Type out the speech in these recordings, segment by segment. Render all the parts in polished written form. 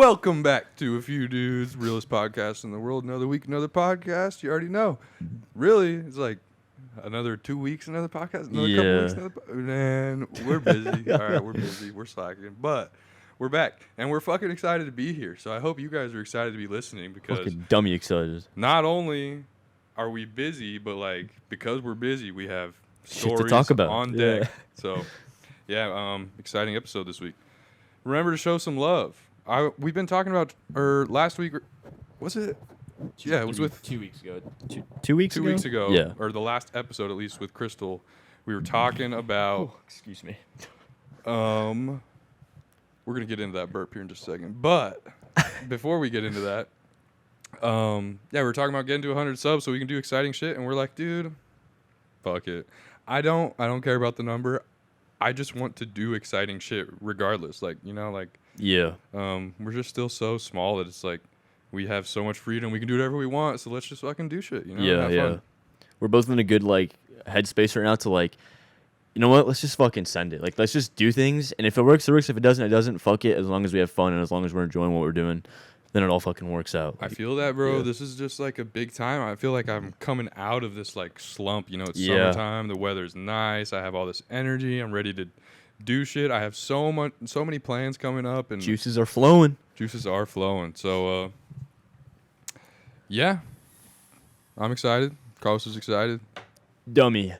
Welcome back to A Few Dudes, realest podcast in the world. Another week, another podcast. You already know. Really, it's like another 2 weeks, another podcast. Another couple weeks, man, we're busy. All right, we're busy. We're slacking, but we're back, and we're fucking excited to be here. So I hope you guys are excited to be listening because fucking dummy excited. Not only are we busy, but like because we're busy, we have stories to talk about on deck. So yeah, exciting episode this week. Remember to show some love. We've been talking about, last week, was it? Yeah, it was with 2 weeks ago. 2 weeks two ago? weeks ago. Yeah. Or the last episode, at least, with Crystal. We were talking about. Excuse me. We're gonna get into that burp here in just a second, but before we get into that, we were talking about getting to 100 subs so we can do exciting shit, and we're like, dude, fuck it. I don't care about the number. I just want to do exciting shit regardless. Like, you know, like. Yeah. We're just still so small that it's like we have so much freedom. We can do whatever we want. So let's just fucking do shit. You know? Yeah, have yeah. fun. We're both in a good like headspace right now to like, you know what? Let's just fucking send it. Like, let's just do things, and if it works, it works. If it doesn't, it doesn't. Fuck it. As long as we have fun and as long as we're enjoying what we're doing, then it all fucking works out. I feel that, bro. Yeah. This is just like a big time. I feel like I'm coming out of this like slump. You know, it's Yeah. summertime. The weather's nice. I have all this energy. I'm ready to do shit. I have so many plans coming up, and Juices are flowing. So, yeah, I'm excited. Carlos is excited. Dummy.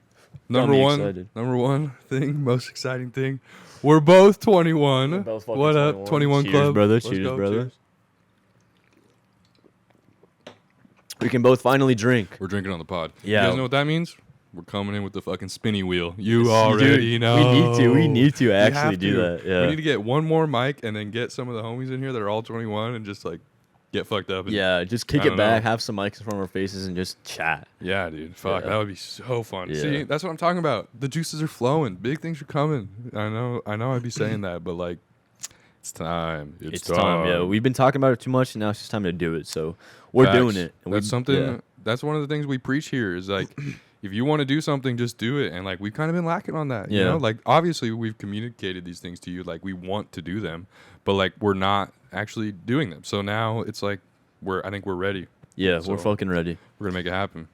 Number Dummy one excited. most exciting thing. We're both 21. We're both fucking What up, 21 Cheers, Club? brother. Let's Cheers, go. brother. Cheers. We can both finally drink. We're drinking on the pod. Yeah. You guys know what that means? We're coming in with the fucking spinny wheel. You already Dude, know. We need to We actually have do to. that. Yeah. We need to get one more mic and then get some of the homies in here that are all 21 and just like get fucked up. And, Yeah, just kick I it don't back, know. have some mics in front of our faces, and just chat. Yeah, dude. Fuck, Yeah. that would be so fun. Yeah. See, that's what I'm talking about. The juices are flowing. Big things are coming. I know I'd be saying that, but like, it's time. It's time. Yeah, we've been talking about it too much, and now it's just time to do it. So we're Facts. doing it. And That's something. Yeah. That's one of the things we preach here is like, if you want to do something, just do it. And like, we've kind of been lacking on that. You Yeah. know, like obviously we've communicated these things to you, like we want to do them, but like we're not actually doing them. So now it's like I think we're ready. Yeah, So- we're fucking ready. We're gonna make it happen.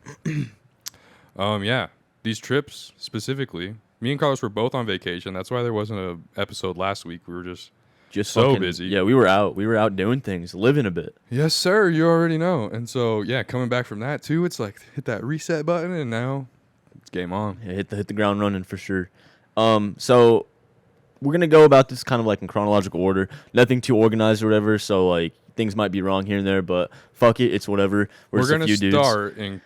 Yeah, these trips specifically. Me and Carlos were both on vacation. That's why there wasn't an episode last week. We were just so fucking, busy. Yeah, we were out. We were out doing things, living a bit. yes, sir. You already know. And so yeah, coming back from that too, it's like hit that reset button, and now it's game on. Yeah, hit the ground running for sure. So we're gonna go about this kind of like in chronological order. Nothing too organized or whatever. So like things might be wrong here and there, but fuck it, it's whatever. We're just gonna a few dudes. start in.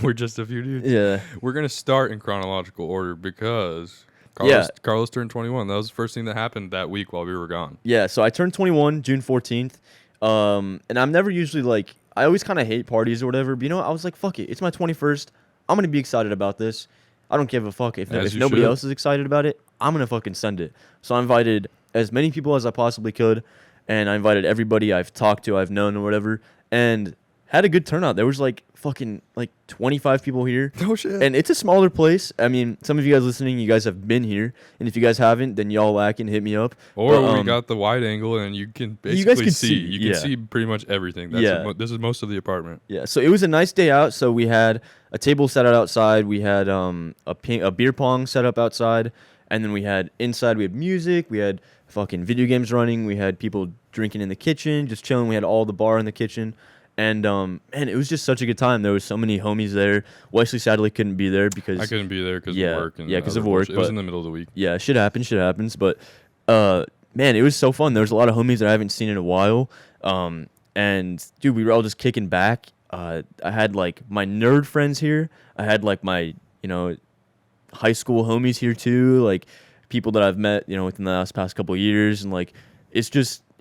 We're just a few dudes. Yeah. We're gonna start in chronological order because Yeah. Carlos turned 21. That was the first thing that happened that week while we were gone. Yeah, so I turned 21 June 14th. And I'm never usually like, I always kind of hate parties or whatever. But you know what? I was like, fuck it. It's my 21st. I'm going to be excited about this. I don't give a fuck. If you nobody should. else is excited about it, I'm going to fucking send it. So I invited as many people as I possibly could. And I invited everybody I've talked to, I've known or whatever. And had a good turnout. There was like fucking like 25 people here. No shit. And it's a smaller place. I mean, some of you guys listening, you guys have been here. And if you guys haven't, then y'all lacking, hit me up. Or But, we got the wide angle, and you can guys basically can see. see, You can yeah. see pretty much everything. That's Yeah. this is most of the apartment. Yeah, so it was a nice day out. So we had a table set out outside. We had a beer pong set up outside. And then we had inside, we had music. We had fucking video games running. We had people drinking in the kitchen, just chilling. We had all the bar in the kitchen. And, man, it was just such a good time. There was so many homies there. Wesley sadly couldn't be there because... I couldn't be there because Yeah, of work. And yeah, 'cause other of work, bullshit. It was but- in the middle of the week. Yeah, shit happens. But, man, it was so fun. There was a lot of homies that I haven't seen in a while. And, dude, we were all just kicking back. I had, like, my nerd friends here. I had, like, my, high school homies here, too. Like, people that I've met, within the past couple of years. And, like,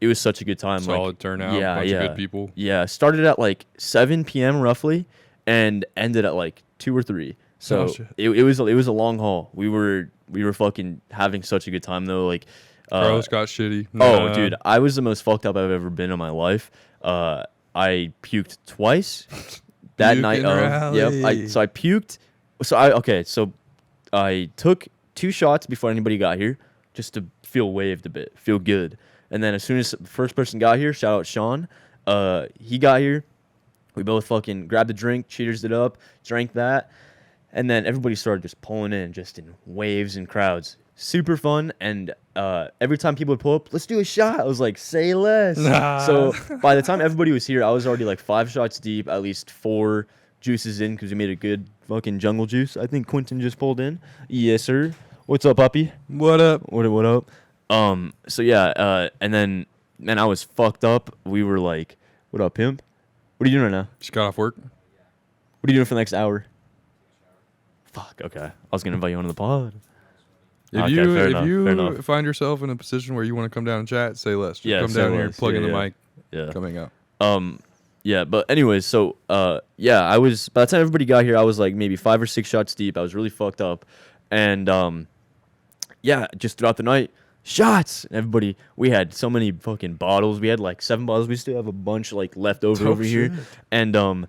it was such a good time. Solid turnout. yeah, bunch yeah. of good people. Yeah, started at, like, 7 p.m. roughly and ended at, like, 2 or 3. So Oh, shit. it was a long haul. We were fucking having such a good time, though. Like, Carlos got shitty. oh, dude, I was the most fucked up I've ever been in my life. I puked twice that Puke night. and Yep. rally. So I puked. So I took 2 shots before anybody got here, just to feel waved a bit, feel good. And then as soon as the first person got here, shout out Sean, he got here. We both fucking grabbed a drink, cheaters it up, drank that. And then everybody started just pulling in, just in waves and crowds. Super fun. And every time people would pull up, let's do a shot. I was like, say less. So by the time everybody was here, I was already like 5 shots deep, at least 4 juices in, because we made a good fucking jungle juice. I think Quentin just pulled in. Yes, sir. What's up, puppy? What up? What up? So yeah, and then, man, I was fucked up. We were like, what up, pimp? What are you doing right now? Just got off work. What are you doing for the next hour? Fuck, okay. I was going to invite you onto the pod. If Okay, you fair enough. find yourself in a position where you want to come down and chat, say less. Just Yeah, come say down here, less. plug in Yeah, the yeah. mic, Yeah. coming out. Yeah, but anyways, so yeah, I was, by the time everybody got here, I was like maybe 5 or 6 shots deep. I was really fucked up. And yeah, just throughout the night, shots. And everybody, we had so many fucking bottles. We had like 7 bottles. We still have a bunch like left over here. And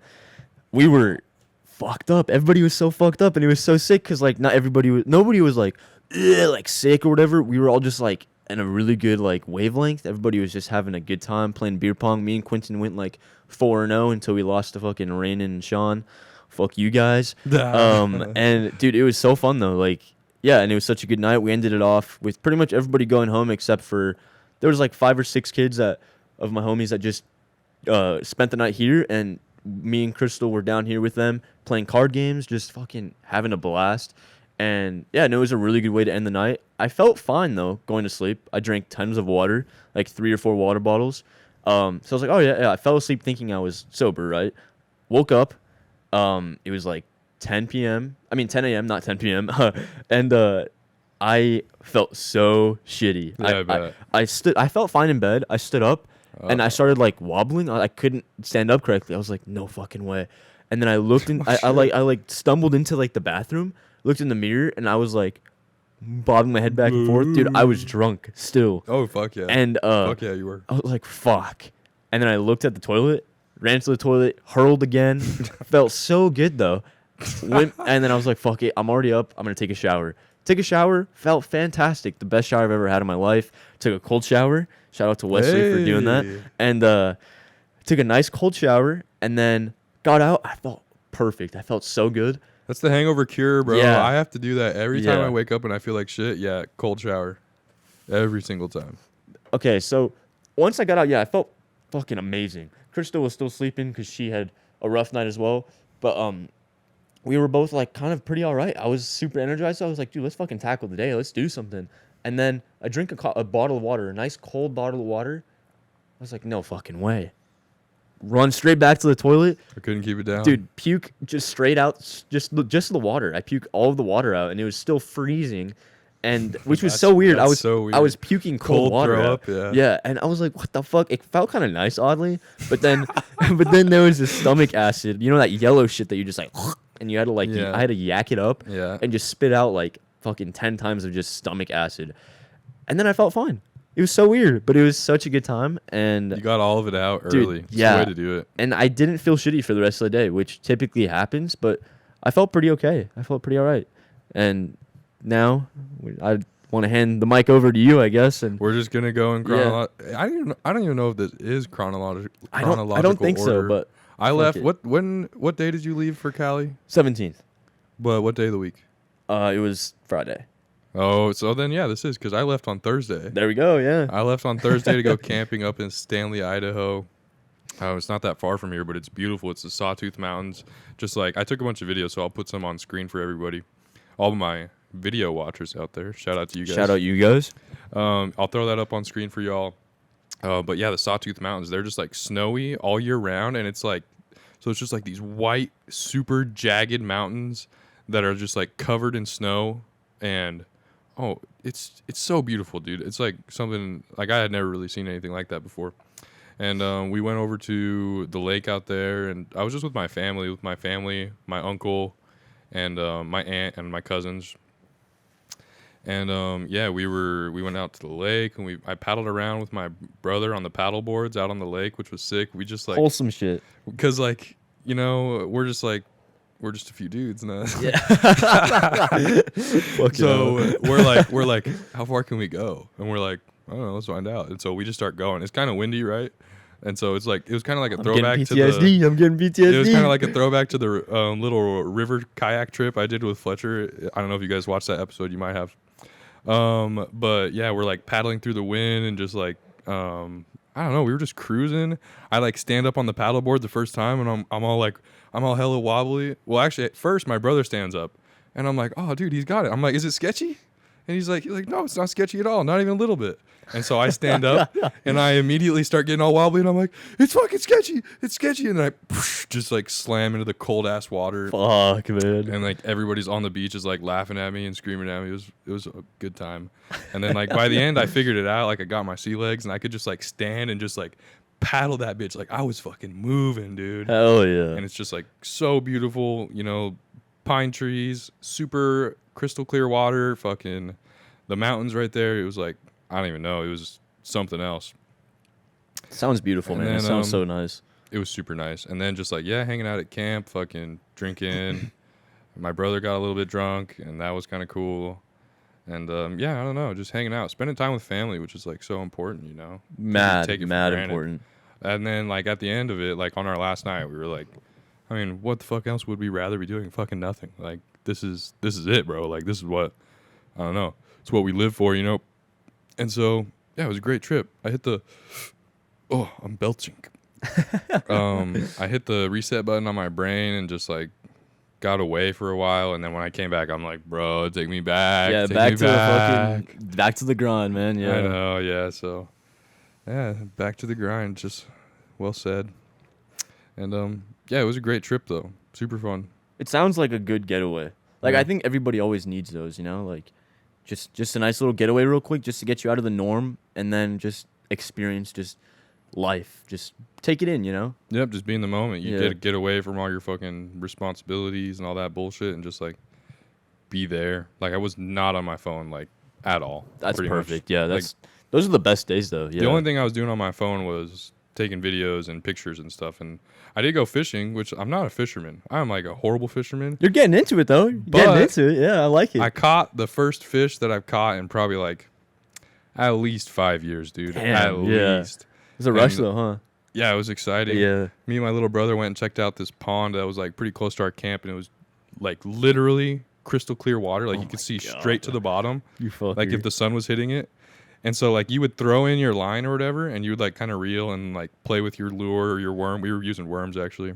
we were fucked up. Everybody was so fucked up, and it was so sick because like nobody was like sick or whatever. We were all just like in a really good like wavelength. Everybody was just having a good time playing beer pong. Me and Quentin went like 4-0 until we lost to fucking Rain and Sean. Fuck you guys. And dude, it was so fun though. Like, yeah, and it was such a good night. We ended it off with pretty much everybody going home except for there was like 5 or 6 kids that of my homies that just spent the night here, and me and Crystal were down here with them playing card games, just fucking having a blast. And yeah, no, it was a really good way to end the night. I felt fine though going to sleep. I drank tons of water, like 3 or 4 water bottles. So I was like, oh yeah. I fell asleep thinking I was sober, right? Woke up. It was like 10 p.m. I mean 10 a.m., not 10 p.m. And I felt so shitty. Yeah, I bet. I felt fine in bed. I stood up and I started like wobbling. I couldn't stand up correctly. I was like, no fucking way. And then I looked in. I like stumbled into like the bathroom, looked in the mirror, and I was like bobbing my head back and forth. Dude, I was drunk still. Oh, fuck yeah. And fuck yeah, you were. I was like, fuck. And then I looked at the toilet, ran to the toilet, hurled again. Felt so good though. And then I was like, fuck it. I'm already up. I'm gonna take a shower. Take a shower. Felt fantastic. The best shower I've ever had in my life. Took a cold shower. Shout out to Weslee for doing that. And took a nice cold shower, and then got out. I felt perfect. I felt so good. That's the hangover cure, bro. Yeah. I have to do that every time Yeah. I wake up and I feel like shit. Yeah, cold shower. Every single time. Okay, so once I got out, yeah, I felt fucking amazing. Crystal was still sleeping because she had a rough night as well. But we were both like kind of pretty all right. I was super energized. So I was like, dude, let's fucking tackle the day. Let's do something. And then I drink a bottle of water, a nice cold bottle of water. I was like, no fucking way. Run straight back to the toilet. I couldn't keep it down. Dude, puke just straight out, just the water. I puke all of the water out, and it was still freezing, and which was so weird. I was puking cold water throw out. up, yeah. Yeah, and I was like, what the fuck? It felt kind of nice, oddly, but then, but then there was this stomach acid. You know that yellow shit that you just like, and you had to like, Yeah. I had to yak it up, Yeah. and just spit out like fucking 10 times of just stomach acid, and then I felt fine. It was so weird, but it was such a good time, and You got all of it out Dude, early. It's yeah. the way to do it. and I didn't feel shitty for the rest of the day, which typically happens, but I felt pretty okay. I felt pretty all right. And now I want to hand the mic over to you, I guess. And We're just gonna go in Yeah. I don't even know if this is chronological. I don't think order. so, but I fuck left. it. What day did you leave for Cali? 17th. But what day of the week? It was Friday. Oh, so then yeah, this is because I left on Thursday. There we go. Yeah. I left on Thursday to go camping up in Stanley, Idaho. It's not that far from here, but it's beautiful. It's the Sawtooth Mountains. Just like I took a bunch of videos, so I'll put some on screen for everybody. All of my video watchers out there. Shout out to you guys. Shout out you guys. I'll throw that up on screen for y'all. But yeah, the Sawtooth Mountains, they're just like snowy all year round, and it's like, so it's just like these white, super jagged mountains that are just like covered in snow, and oh, it's so beautiful, dude. It's like something like I had never really seen anything like that before. And we went over to the lake out there, and I was just with my family, my uncle, and my aunt and my cousins. And yeah, we went out to the lake, and I paddled around with my brother on the paddle boards out on the lake, which was sick. We just like Wholesome shit. because like we're just a few dudes now. Yeah. So we're like, how far can we go? And we're like, I don't know. Let's find out. And so we just start going. It's kind of windy, right? And so it's like it was kind of like a I'm throwback getting to the. PTSD. I'm getting PTSD. It was kind of like a throwback to the little river kayak trip I did with Fletcher. I don't know if you guys watched that episode. You might have. But yeah, we're like paddling through the wind and just like I don't know. We were just cruising. I like stand up on the paddleboard the first time, and I'm all hella wobbly. Well, actually, at first my brother stands up, and I'm like, oh, dude, he's got it. I'm like, is it sketchy? And he's like, no, it's not sketchy at all, not even a little bit. And so I stand up, and I immediately start getting all wobbly, and I'm like, it's fucking sketchy, it's sketchy, and then I just like slam into the cold ass water. Fuck, man. And like everybody's on the beach is like laughing at me and screaming at me. It was a good time. And then like by the end, I figured it out. Like I got my sea legs, and I could just like stand and just like paddle that bitch. Like I was fucking moving, dude. Hell yeah. And it's just like so beautiful, you know, pine trees, super crystal clear water, fucking the mountains right there. It was like, I don't even know. It was something else. Sounds beautiful, And man. It then, sounds so nice. It was super nice. And then just like, yeah, hanging out at camp, fucking drinking. My brother got a little bit drunk, and that was kind of cool. And yeah, I don't know, just hanging out, spending time with family, which is like so important, you know. Mad take it for granted. important. And then like at the end of it, like on our last night, we were like, I mean, what the fuck else would we rather be doing? Fucking nothing. Like this is it, bro. Like this is what, I don't know. It's what we live for, you know. And so yeah, it was a great trip. I hit the, oh, I'm belching. I hit the reset button on my brain and just like got away for a while, and then when I came back, I'm like, bro, take me back. Yeah, take back me to back. the fucking, back to the grind, man. Yeah. I know, yeah. So, yeah, back to the grind. Just well said. And yeah, it was a great trip though. Super fun. It sounds like a good getaway. Like Yeah. I think everybody always needs those, you know, like just a nice little getaway real quick, just to get you out of the norm, and then just experience just life. Just take it in, you know. Yep, just be in the moment. You Yeah. get away from all your fucking responsibilities and all that bullshit, and just like be there. Like I was not on my phone like at all. That's pretty much. perfect. Yeah, Like, that's those are the best days though. Yeah. the only thing I was doing on my phone was taking videos and pictures and stuff. And I did go fishing, which I'm not a fisherman. I'm like a horrible fisherman. You're getting into it though. You're But getting into it. Yeah, I like it. I caught the first fish that I've caught in probably like at least 5 years, dude. Damn, at yeah. least. It's a rush and- though, huh? Yeah, it was exciting. Yeah. Me and my little brother went and checked out this pond that was like pretty close to our camp, and it was like literally crystal clear water. Like Oh you could my see God. straight to the bottom. You fucker. Like if the sun was hitting it. And so like you would throw in your line or whatever, and you would like kind of reel and like play with your lure or your worm. We were using worms actually.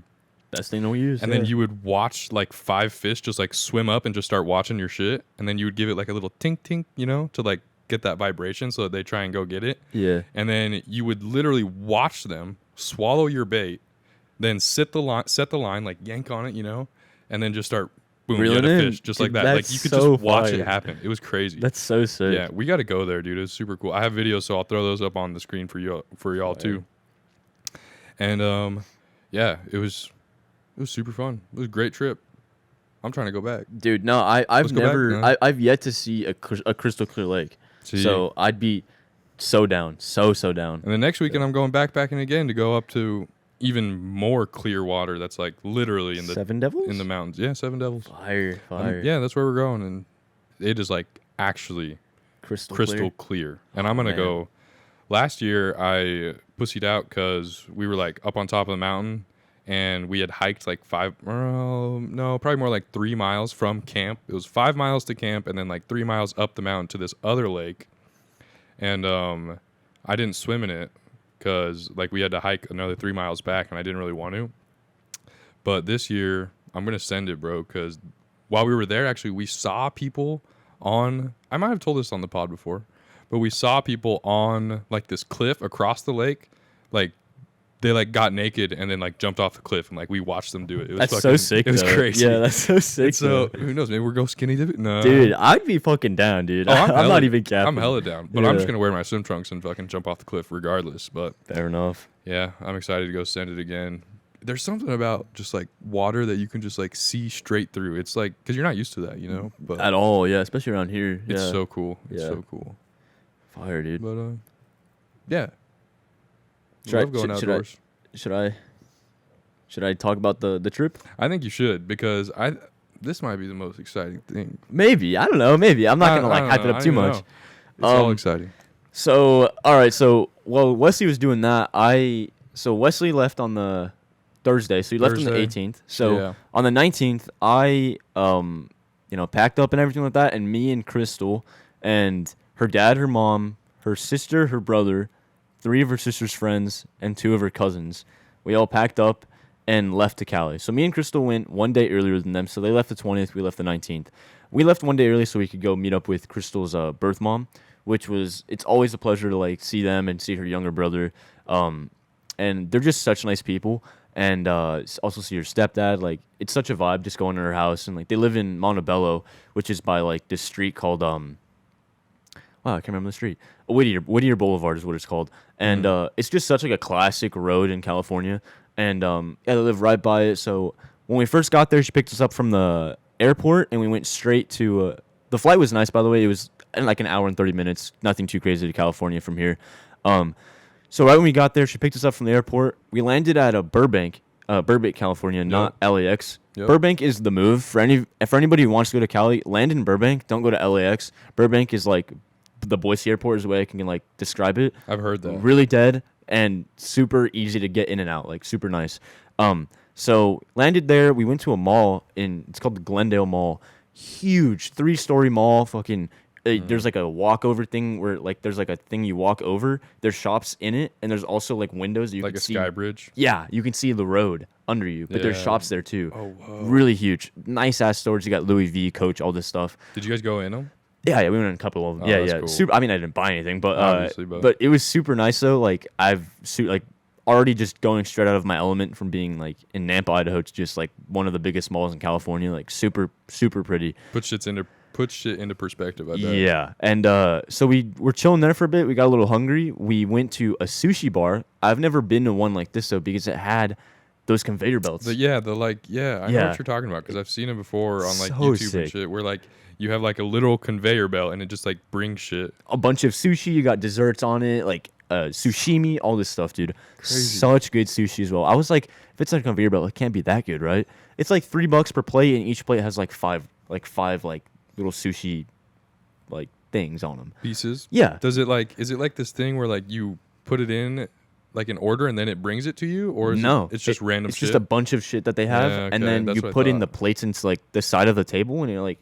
best thing to use. And then you would watch like 5 fish just like swim up and just start watching your shit. And then you would give it like a little tink tink, you know, to like get that vibration so that they try and go get it. Yeah. And then you would literally watch them swallow your bait, then set the line, like yank on it, you know, and then just start boom, you Reeling had a in. fish just Dude, like that. Like that's you could so just watch fire. it happen. It was crazy. That's so sick. Yeah, we got to go there, dude. It was super cool. I have videos, so I'll throw those up on the screen for y'all too. And yeah, it was super fun. It was a great trip. I'm trying to go back. Dude, no, I've Let's go back, never, man. I've yet to see a crystal clear lake. See? So I'd be so down, so down. And the next weekend, I'm going backpacking again to go up to even more clear water. That's like literally in the Seven Devils? in the mountains. Yeah, Seven Devils. Fire. Yeah, that's where we're going, and it is like actually crystal clear. And I'm gonna man. go. Last year, I pussied out because we were like up on top of the mountain, and we had hiked like probably more like 3 miles from camp. It was 5 miles to camp, and then like 3 miles up the mountain to this other lake. And I didn't swim in it because like we had to hike another 3 miles back, and I didn't really want to. But this year, I'm gonna send it, bro, because while we were there, actually, we saw people on. I might have told this on the pod before, but we saw people on like this cliff across the lake, like they like got naked and then like jumped off the cliff, and like we watched them do it. It was That's fucking, so sick. It was though. crazy. Yeah, that's so sick. And so though. who knows? Maybe we'll go skinny dipping. No, Dude, I'd be fucking down, dude. Oh, I'm hella- not even capping. I'm hella down, but I'm Yeah. just gonna wear my swim trunks and fucking jump off the cliff regardless. But Fair enough. yeah, I'm excited to go send it again. There's something about just like water that you can just like see straight through. It's like because you're not used to that, you know. But At all, yeah, especially around here. it's yeah. so cool. It's Yeah. so cool. Fire, dude. But yeah, Should I- love going should I- outdoors. Should I talk about the trip? I think you should because this might be the most exciting thing. Maybe. I don't know. Maybe. I'm not gonna like I don't hype it know. up I too don't even much. know. It's all Um, exciting. So all right, so while Wesley was doing that, Wesley left on the Thursday, so he left on the Thursday? 18th. So Yeah. on the 19th, I packed up and everything like that, and me and Crystal and her dad, her mom, her sister, her brother, three of her sister's friends, and two of her cousins. We all packed up and left to Cali. So me and Crystal went one day earlier than them. So they left the 20th, we left the 19th. We left one day early so we could go meet up with Crystal's birth mom, which was it's always a pleasure to like see them and see her younger brother. And they're just such nice people. And also see her stepdad. Like it's such a vibe just going to her house. And like they live in Montebello, which is by like this street called wow, I can't remember the street. Whittier Boulevard is what it's called. And it's just such like a classic road in California. And yeah, they live right by it. So when we first got there, she picked us up from the airport, and we went straight to. The flight was nice, by the way. It was in like an hour and 30 minutes. Nothing too crazy to California from here. So right when we got there, she picked us up from the airport. We landed at Burbank, California, not LAX. Yep. Burbank is the move for anybody who wants to go to Cali. Land in Burbank. Don't go to LAX. Burbank is like the Boise airport is the way I can like describe it. I've heard that. Really dead and super easy to get in and out. Like super nice. So landed there. We went to a mall it's called the Glendale Mall. Huge 3-story mall. Fucking. There's like a walkover thing where like there's like a thing you walk over. There's shops in it, and there's also like windows that you Like can a see. sky bridge. Yeah, you can see the road under you, but there's Yeah. shops there too. Oh, whoa. Really huge, nice ass stores. You got Louis V, Coach, all this stuff. Did you guys go in them? Yeah, we went in a couple of them. Oh, Yeah, that's yeah. cool. Super. I mean, I didn't buy anything, but Obviously, but it was super nice though. Like like already just going straight out of my element from being like in Nampa, Idaho, to just like one of the biggest malls in California. Like super pretty. Put shit into perspective. I bet. Yeah, and so we were chilling there for a bit. We got a little hungry. We went to a sushi bar. I've never been to one like this though, because it had those conveyor belts. I know what you're talking about because I've seen it before on like So YouTube sick. and shit, where like you have like a little conveyor belt and it just like brings shit. A bunch of sushi. You got desserts on it, like sushimi, all this stuff, dude. Crazy. Such good sushi as well. I was like, if it's like a conveyor belt, it can't be that good, right? It's like $3 per plate, and each plate has like five little sushi like things on them. Pieces. Yeah. Is it like this thing where like you put it in like an order and then it brings it to you, or is it's just random It's shit? just a bunch of shit that they have, Yeah, and okay, then that's you what I put in thought. the plates into like the side of the table, and it like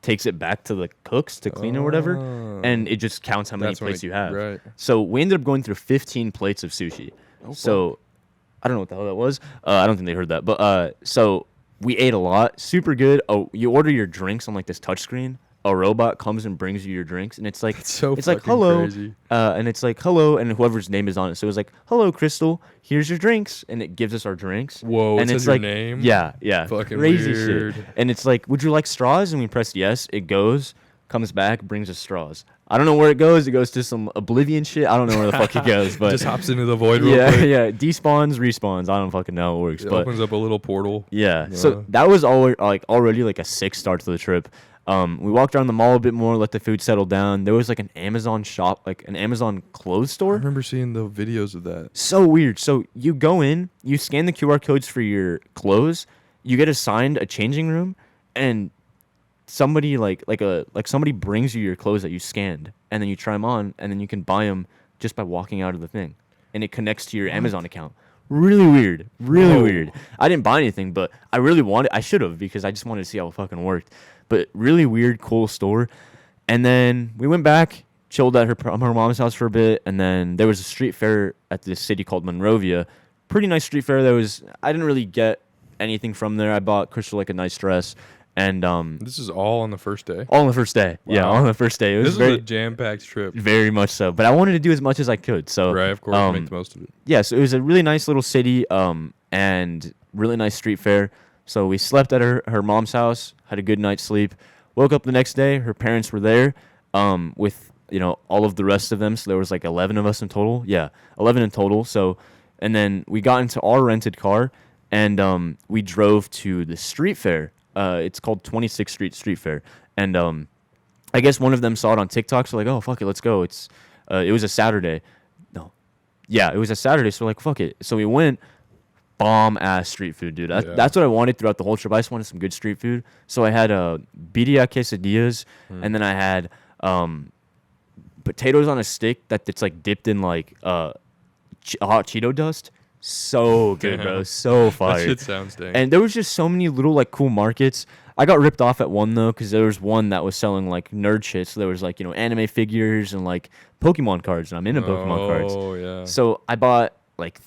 takes it back to the cooks to clean or whatever, and it just counts how many That's when plates you have. Right. So we ended up going through 15 plates of sushi. Oh, So I don't know what the hell that was. I don't think they heard that, but so we ate a lot. Super good. Oh, you order your drinks on like this touchscreen. A robot comes and brings you your drinks, and it's like so it's like fucking hello, crazy. and it's like hello, and whoever's name is on it. So it was like hello, Crystal. Here's your drinks, and it gives us our drinks. Whoa, it and says it's your like name? yeah, Fucking crazy weird. shit. And it's like, would you like straws? And we press yes. It goes, comes back, brings us straws. I don't know where it goes. It goes to some Oblivion shit. I don't know where the fuck it goes, but Just hops into the void real yeah, quick. yeah. Despawns, respawns. I don't fucking know how it works, It but opens up a little portal. yeah. Yeah. So that was already like a 6 start to the trip. We walked around the mall a bit more, let the food settle down. There was like an Amazon shop, like an Amazon clothes I store. remember seeing the videos of that. So weird. So you go in, you scan the QR codes for your clothes, you get assigned a changing room, and somebody somebody brings you your clothes that you scanned, and then you try them on, and then you can buy them just by walking out of the thing, and it connects to your Amazon account. Really weird. Really Whoa. weird. I didn't buy anything, but I really wanted. I should have, because I just wanted to see how it fucking worked. But really weird, cool store. And then we went back, chilled at her mom's house for a bit, and then there was a street fair at this city called Monrovia. Pretty nice street fair. I didn't really get anything from there. I bought Crystal like a nice dress, and This is all on the first day. all on the first day. Yeah, Wow. all on the first day. It was This very was a jam-packed trip. very much so. But I wanted to do as much as I could. So Right, of course, make the most of it. yeah, so it was a really nice little city, and really nice street fair. So we slept at her mom's house, had a good night's sleep. Woke up the next day, her parents were there, with all of the rest of them. So there was like 11 of us in total. Yeah, 11 in total. So, and then we got into our rented car, and we drove to the street fair. It's called 26th Street Street Fair, and I guess one of them saw it on TikTok. So like, oh fuck it, let's go. It was a Saturday. No, yeah, it was a Saturday. So we're like, fuck it. So we went. Bomb ass street food, dude. Yeah. That's what I wanted throughout the whole trip. I just wanted some good street food. So I had birria quesadillas, and then I had potatoes on a stick that's like dipped in like hot Cheeto dust. So good, bro. So fire. That shit sounds dang. And there was just so many little like cool markets. I got ripped off at one though, because there was one that was selling like nerd shit. So there was like, you know, anime figures and like Pokemon cards, and I'm into Pokemon cards. Oh yeah. So I bought like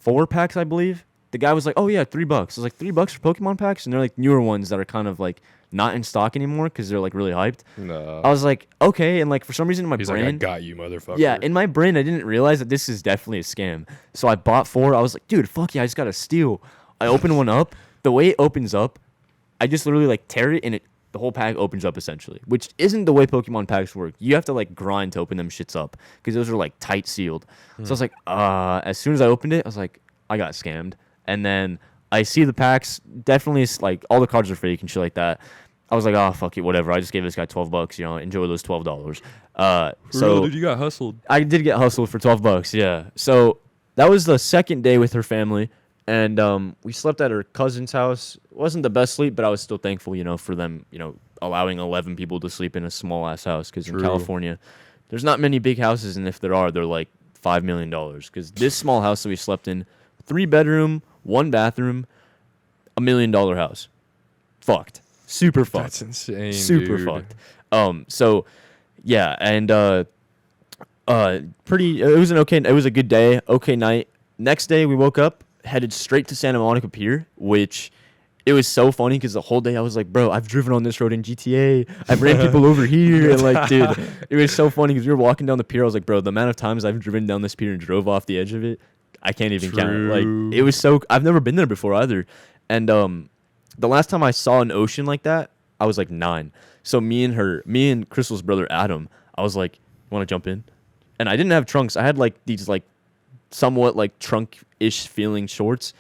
4 packs, I believe. The guy was like, "Oh yeah, $3." I was like, $3 for Pokemon packs, and they're like newer ones that are kind of like not in stock anymore because they're like really hyped. No. I was like, okay, and like for some reason in my He's brain, like, I got you, motherfucker. yeah, in my brain, I didn't realize that this is definitely a scam. So I bought 4. I was like, dude, fuck yeah, I just got to steal. I open one up. The way it opens up, I just literally like tear it, and the whole pack opens up essentially, which isn't the way Pokemon packs work. You have to like grind to open them shits up because those are like tight sealed. So I was like, as soon as I opened it, I was like, I got scammed. And then I see the packs, definitely like all the cards are fake and shit like that. I was like, oh, fuck it, whatever. I just gave this guy $12, you know, enjoy those $12. For so real, dude, you got hustled. I did get hustled for $12, yeah. So that was the second day with her family, and we slept at her cousin's house. It wasn't the best sleep, but I was still thankful, you know, for them, you know, allowing 11 people to sleep in a small ass house. Because in California, there's not many big houses, and if there are, they're like $5 million. Because this small house that we slept in, 3 bedroom, 1 bathroom, $1 million house, fucked. Super fucked. That's insane. Super dude. fucked. So yeah, and pretty. It was a good day. Okay night. Next day we woke up, headed straight to Santa Monica Pier, which it was so funny because the whole day I was like, bro, I've driven on this road in GTA. I've ran people over here, and like, dude, it was so funny because we were walking down the pier. I was like, bro, the amount of times I've driven down this pier and drove off the edge of it, I can't even count. Like, it was so. I've never been there before either, and the last time I saw an ocean like that, I was like 9. So me and Crystal's brother Adam, I was like, "Want to jump in?" And I didn't have trunks. I had like these like somewhat like trunk-ish feeling shorts,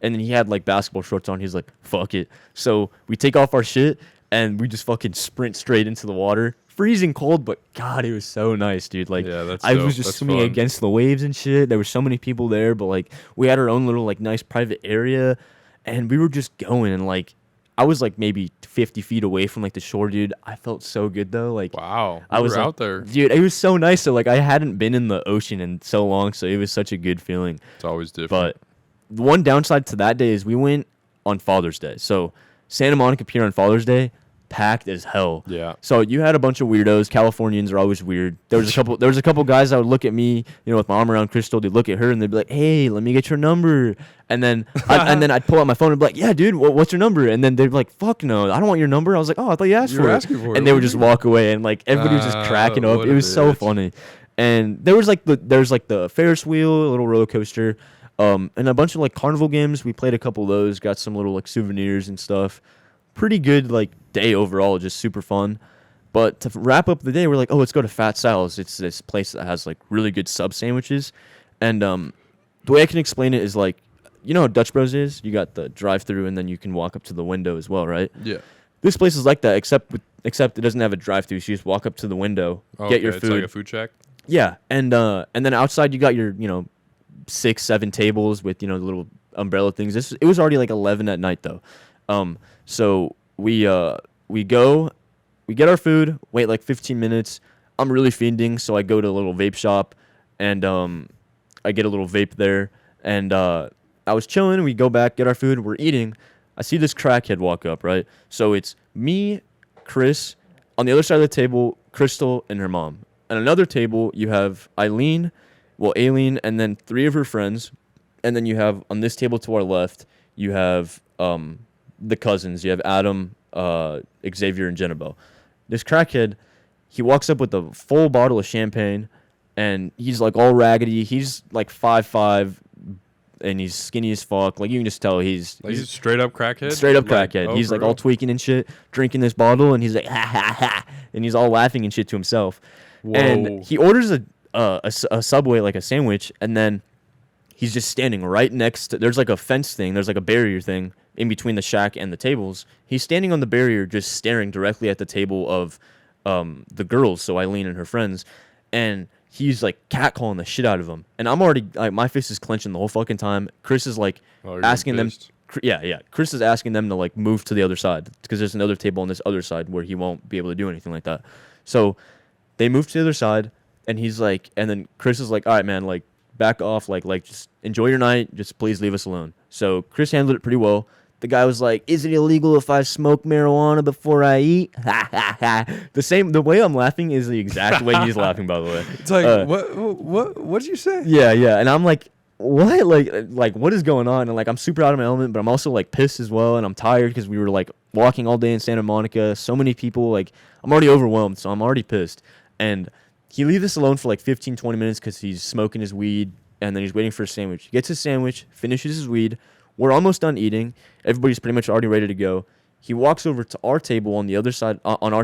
and then he had like basketball shorts on. He's like, "Fuck it." So we take off our shit and we just fucking sprint straight into the water. Freezing cold, but God, it was so nice, dude. Like, yeah, that's I dope. was just That's swimming fun. against the waves and shit. There were so many people there, but like we had our own little like nice private area. And we were just going, and like I was like maybe 50 feet away from like the shore, dude. I felt so good though. Like, Wow, I was like, like, out there. dude. It was so nice. So like I hadn't been in the ocean in so long, so it was such a good feeling. It's always different. But the one downside to that day is we went on Father's Day. So Santa Monica Pier on Father's Day, packed as hell. Yeah. So you had a bunch of weirdos. Californians are always weird. There was a couple guys that would look at me, you know, with my arm around Crystal. They'd look at her and they'd be like, "Hey, let me get your number." And then I'd pull out my phone and be like, "Yeah, dude, what's your number?" And then they'd be like, "Fuck no, I don't want your number." I was like, "Oh, I thought you asked You for were it." asking for it. And they What would do just you- walk away, and like everybody was just cracking up. what It a was so bitch. funny. And there's like the Ferris wheel, a little roller coaster, and a bunch of like carnival games. We played a couple of those, got some little like souvenirs and stuff. Pretty good like day overall, just super fun. But to wrap up the day, we're like, oh, let's go to Fat Sal's. It's this place that has like really good sub sandwiches. And the way I can explain it is like, you know how Dutch Bros is? You got the drive-through and then you can walk up to the window as well, right? Yeah. This place is like that, except it doesn't have a drive-through. So you just walk up to the window, get your It's food. like a food shack. Yeah, and then outside you got your 6-7 tables with the little umbrella things. It was already like 11 at night though. So we go, we get our food, wait like 15 minutes. I'm really fiending, so I go to a little vape shop, and I get a little vape there. And I was chilling. We go back, get our food. We're eating. I see this crackhead walk up, right? So it's me, Chris, on the other side of the table, Crystal and her mom. At another table, you have Aileen, and then 3 of her friends. And then you have, on this table to our left, you have the cousins. You have Adam, Xavier, and Jenabel. This crackhead, he walks up with a full bottle of champagne, and he's like all raggedy. He's like 5'5", and he's skinny as fuck. Like you can just tell he's straight up crackhead. straight up Like, crackhead. oh, He's for like real? all tweaking and shit, drinking this bottle, and he's like ha ha ha, and he's all laughing and shit to himself. Whoa. And he orders a Subway, like a sandwich, and then he's just standing right next to, there's like a fence thing, there's like a barrier thing in between the shack and the tables. He's standing on the barrier just staring directly at the table of the girls, so Aileen and her friends, and he's like catcalling the shit out of them. And I'm already, like, my fist is clenching the whole fucking time. Chris is like Oh, you're asking them, pissed. yeah. Chris is asking them to like move to the other side because there's another table on this other side where he won't be able to do anything like that. So they move to the other side. and he's like, and then Chris is like, all right, man, like back off, like just enjoy your night, just please leave us alone. So Chris handled it pretty well. The guy was like, is it illegal if I smoke marijuana before I eat? The way I'm laughing is the exact way he's laughing, by the way. It's like, what did you say? Yeah, yeah. And I'm like, what? Like what is going on? And like, I'm super out of my element, but I'm also like pissed as well. And I'm tired because we were like walking all day in Santa Monica. So many people, like, I'm already overwhelmed. So I'm already pissed. And he leaves us alone for like 15, 20 minutes because he's smoking his weed. And then he's waiting for a sandwich. He gets his sandwich, finishes his weed. We're almost done eating. Everybody's pretty much already ready to go. He walks over to our table on the other side, on our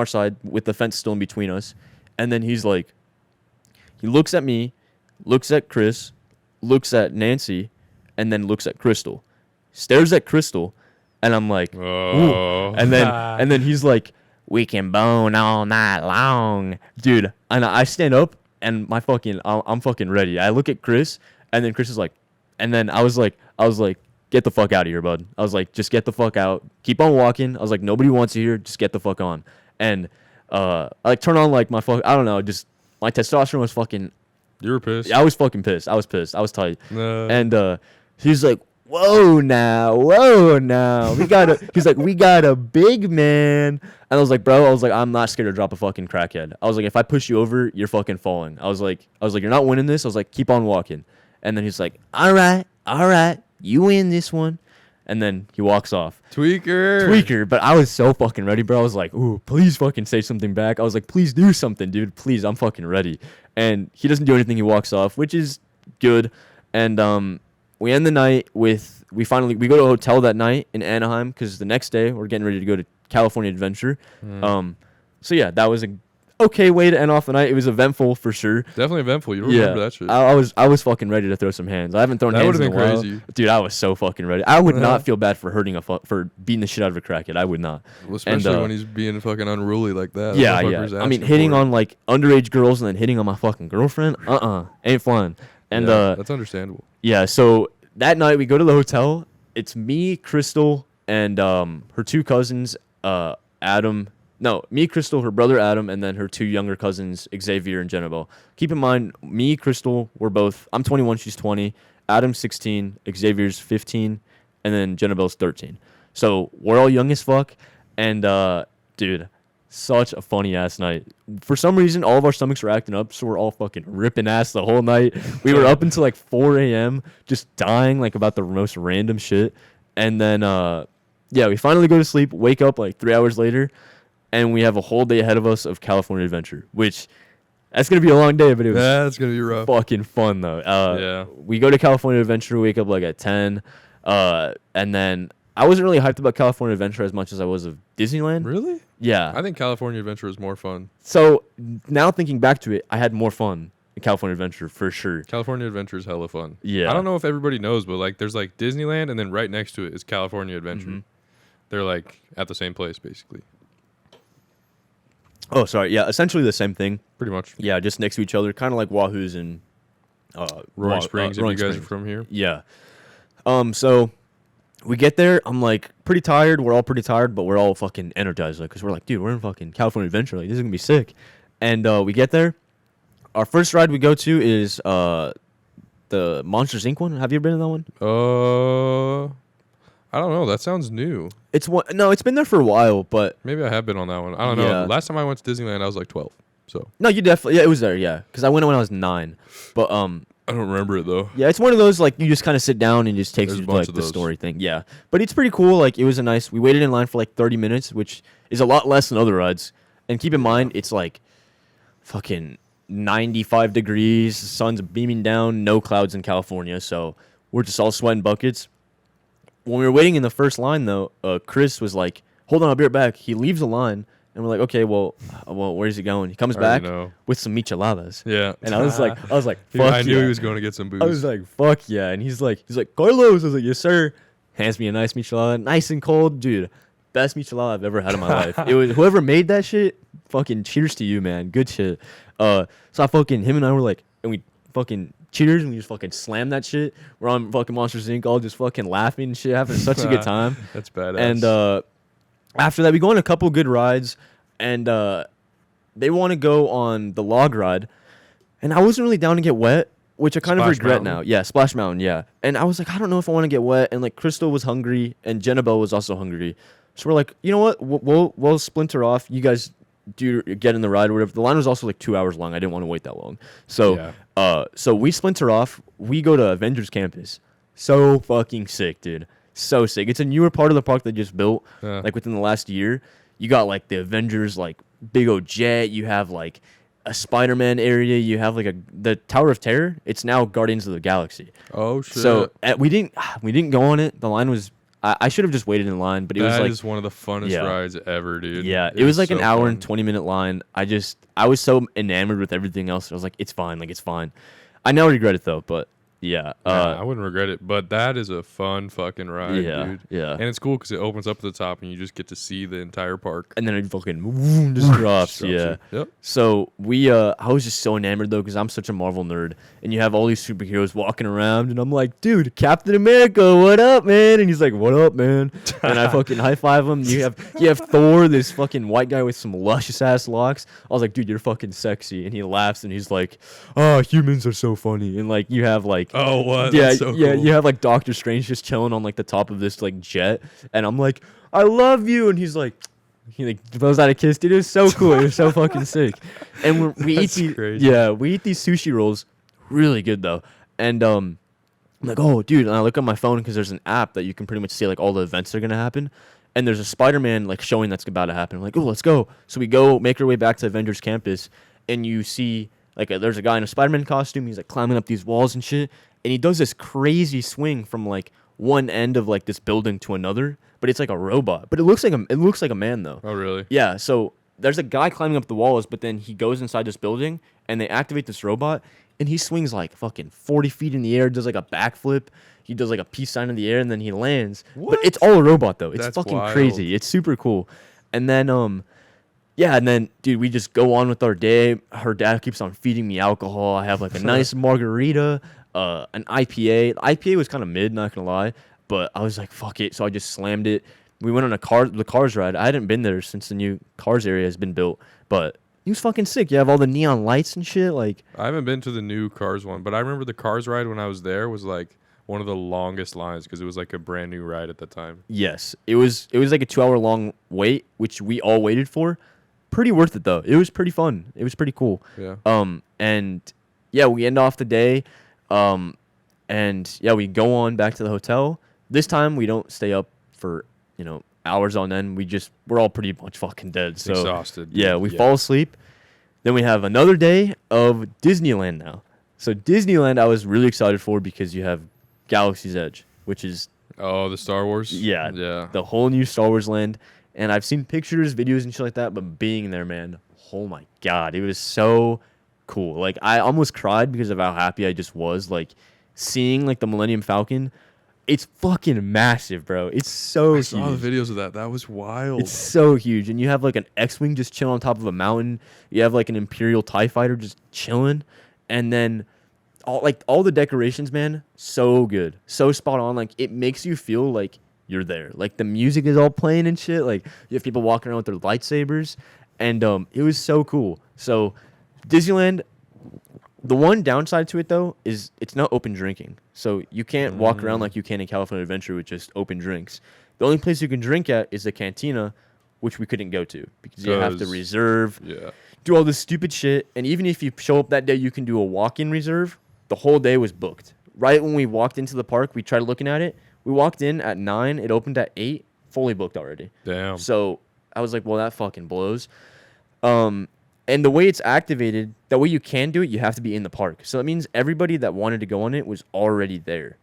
side, with the fence still in between us. And then he's like, he looks at me, looks at Chris, looks at Nancy, and then looks at Crystal. Stares at Crystal, and I'm like, ooh. And then he's like, we can bone all night long, dude. And I stand up, and I'm fucking ready. I look at Chris, and then Chris is like, and then I was like, get the fuck out of here, bud. I was like, just get the fuck out. Keep on walking. I was like, nobody wants you here. Just get the fuck on. And I like turn on like I don't know, just my testosterone was fucking. You were pissed? I was fucking pissed. I was pissed. I was tight. No. And he's like, whoa now. He's like, we got a big man. And I was like, bro, I'm not scared to drop a fucking crackhead. I was like, if I push you over, you're fucking falling. I was like, you're not winning this. I was like, keep on walking. And then he's like, all right, you win this one. And then he walks off. Tweaker. But I was so fucking ready, bro. I was like, ooh, please fucking say something back. I was like, please do something, dude. Please, I'm fucking ready. And he doesn't do anything. He walks off, which is good. And we end the night with, we go to a hotel that night in Anaheim because the next day we're getting ready to go to California Adventure. So yeah, that was a okay way to end off the night. It was eventful for sure. Definitely eventful. You remember that shit. I was fucking ready to throw some hands. I haven't thrown hands in a while. That would have been crazy. Dude, I was so fucking ready. I would not feel bad for for beating the shit out of a crackhead. I would not. Well, especially when he's being fucking unruly like that. Yeah. I mean, hitting on like underage girls and then hitting on my fucking girlfriend. Ain't fun. And that's understandable. Yeah. So that night we go to the hotel. It's me, Crystal, and her two cousins, Adam. No, me, Crystal, her brother Adam, and then her two younger cousins, Xavier and Jenabel. Keep in mind, me, Crystal, I'm 21, she's 20. Adam's 16, Xavier's 15, and then Jenabel's 13. So we're all young as fuck, and dude, such a funny ass night. For some reason, all of our stomachs were acting up, so we're all fucking ripping ass the whole night. We were up until like 4 a.m., just dying like about the most random shit. And then, we finally go to sleep, wake up like 3 hours later, and we have a whole day ahead of us of California Adventure, which that's going to be a long day, but it was that's going to be rough. Fucking fun, though. We go to California Adventure, wake up like at 10, and then I wasn't really hyped about California Adventure as much as I was of Disneyland. Really? Yeah. I think California Adventure is more fun. So now thinking back to it, I had more fun in California Adventure for sure. California Adventure is hella fun. Yeah. I don't know if everybody knows, but like there's like Disneyland, and then right next to it is California Adventure. Mm-hmm. They're like at the same place, basically. Oh, sorry. Yeah, essentially the same thing. Pretty much. Yeah, just next to each other, kind of like Wahoo's and Roaring Springs. If you guys are from here. Yeah. So we get there. I'm like pretty tired. We're all pretty tired, but we're all fucking energized, like, because we're like, dude, we're in fucking California Adventure. Like, this is gonna be sick. And we get there. Our first ride we go to is the Monsters Inc. one. Have you ever been in that one? I don't know. That sounds new. It's been there for a while, but maybe I have been on that one. I don't know. Last time I went to Disneyland, I was like 12. So no, you definitely it was there, yeah. Because I went when I was 9, but I don't remember it though. Yeah, it's one of those like you just kind of sit down and just takes you to like the story thing. Yeah, but it's pretty cool. Like it was we waited in line for like 30 minutes, which is a lot less than other rides. And keep in mind, it's like fucking 95 degrees, the sun's beaming down, no clouds in California, so we're just all sweating buckets. When we were waiting in the first line, though, Chris was like, hold on, I'll be right back. He leaves the line, and we're like, okay, well, where's he going? He comes back with some micheladas. Yeah. And I was like, fuck yeah. I knew he was going to get some booze. I was like, fuck yeah. And he's like, Carlos. I was like, yes, sir. Hands me a nice michelada, nice and cold. Dude, best michelada I've ever had in my life. It was whoever made that shit, fucking cheers to you, man. Good shit. So him and I were like, and we fucking cheers, and we just fucking slam that shit. We're on fucking Monsters Inc. all just fucking laughing and shit, having such a good time. That's badass. And after that, we go on a couple good rides, and they want to go on the log ride, and I wasn't really down to get wet, which I kind of Splash regret Mountain? now. Yeah, Splash Mountain, yeah. And I was like, I don't know if I want to get wet, and like Crystal was hungry, and Jennabelle was also hungry, so we're like, you know what, we'll splinter off. You guys do get in the ride or whatever. The line was also like 2 hours long. I didn't want to wait that long, so so we splinter off. We go to Avengers Campus. So fucking sick, dude. So sick. It's a newer part of the park they just built, like within the last year. You got like the Avengers, like big old jet. You have like a Spider-Man area. You have like the Tower of Terror. It's now Guardians of the Galaxy. Oh shit. So we didn't go on it. The line was. I should have just waited in line, but it was like that is one of the funnest rides ever, dude. Yeah, it was like so an hour fun. and 20-minute line. I was so enamored with everything else. I was like, it's fine, like it's fine. I now regret it though, but yeah. I wouldn't regret it, but that is a fun fucking ride, Yeah, dude. yeah. And it's cool because it opens up at the top and you just get to see the entire park. And then it fucking just drops. Drops Yeah. you. Yep. So I was just so enamored though because I'm such a Marvel nerd, and you have all these superheroes walking around, and I'm like, dude, Captain America, what up, man? And he's like, what up, man? And I fucking high five him. You have Thor, this fucking white guy with some luscious ass locks. I was like, dude, you're fucking sexy, and he laughs and he's like, oh, humans are so funny, and like you have like, Oh, what? yeah, That's so yeah, cool. you have like Doctor Strange just chilling on like the top of this like jet, and I'm like, I love you, and he's like. He like blows out a kiss, dude. It was so cool. It was so fucking sick. And we eat That's these, crazy. we eat these sushi rolls, really good though. And I'm like, oh, dude. And I look on my phone because there's an app that you can pretty much see like all the events that are gonna happen. And there's a Spider-Man like showing that's about to happen. I'm like, oh, let's go. So we go, make our way back to Avengers Campus, and you see like there's a guy in a Spider-Man costume. He's like climbing up these walls and shit, and he does this crazy swing from like one end of like this building to another, but it's like a robot. But it looks like a man though. Oh, really? Yeah, so there's a guy climbing up the walls, but then he goes inside this building and they activate this robot, and he swings like fucking 40 feet in the air, does like a backflip. He does like a peace sign in the air, and then he lands. What? But it's all a robot though. It's That's fucking wild. crazy. It's super cool. And then yeah, and then dude, we just go on with our day. Her dad keeps on feeding me alcohol. I have like a nice margarita, an IPA. The IPA was kind of mid, not gonna lie, but I was like, fuck it. So I just slammed it. We went on the Cars ride. I hadn't been there since the new Cars area has been built, but it was fucking sick. You have all the neon lights and shit. Like, I haven't been to the new Cars one, but I remember the Cars ride when I was there was like one of the longest lines because it was like a brand new ride at the time. yes, it was like a 2-hour long wait, which we all waited for. Pretty worth it though. It was pretty fun. It was pretty cool. Yeah. And yeah, we end off the day. And yeah, we go on back to the hotel. This time we don't stay up for, hours on end. We're all pretty much fucking dead. So Exhausted. yeah, we fall asleep. Then we have another day of Disneyland now. So Disneyland I was really excited for because you have Galaxy's Edge, which is Oh, the Star Wars? yeah, Yeah. the whole new Star Wars land. And I've seen pictures, videos, and shit like that, but being there, man, oh my god, it was so cool. Like, I almost cried because of how happy I just was. Like, seeing, like, the Millennium Falcon, it's fucking massive, bro. It's so I huge. saw the videos of that. That was wild. It's so huge. And you have, like, an X-Wing just chilling on top of a mountain. You have, like, an Imperial TIE Fighter just chilling. And then all the decorations, man, so good. So spot on. Like, it makes you feel like you're there. Like, the music is all playing and shit. Like, you have people walking around with their lightsabers. And it was so cool. So, Disneyland, the one downside to it, though, is it's not open drinking. So, you can't walk around like you can in California Adventure with just open drinks. The only place you can drink at is the cantina, which we couldn't go to because you have to 'Cause- reserve, Yeah. do all this stupid shit. And even if you show up that day, you can do a walk-in reserve. The whole day was booked. Right when we walked into the park, we tried looking at it. We walked in at 9. It opened at 8. Fully booked already. Damn. So I was like, well, that fucking blows. And the way it's activated, that way you can do it, you have to be in the park. So that means everybody that wanted to go on it was already there,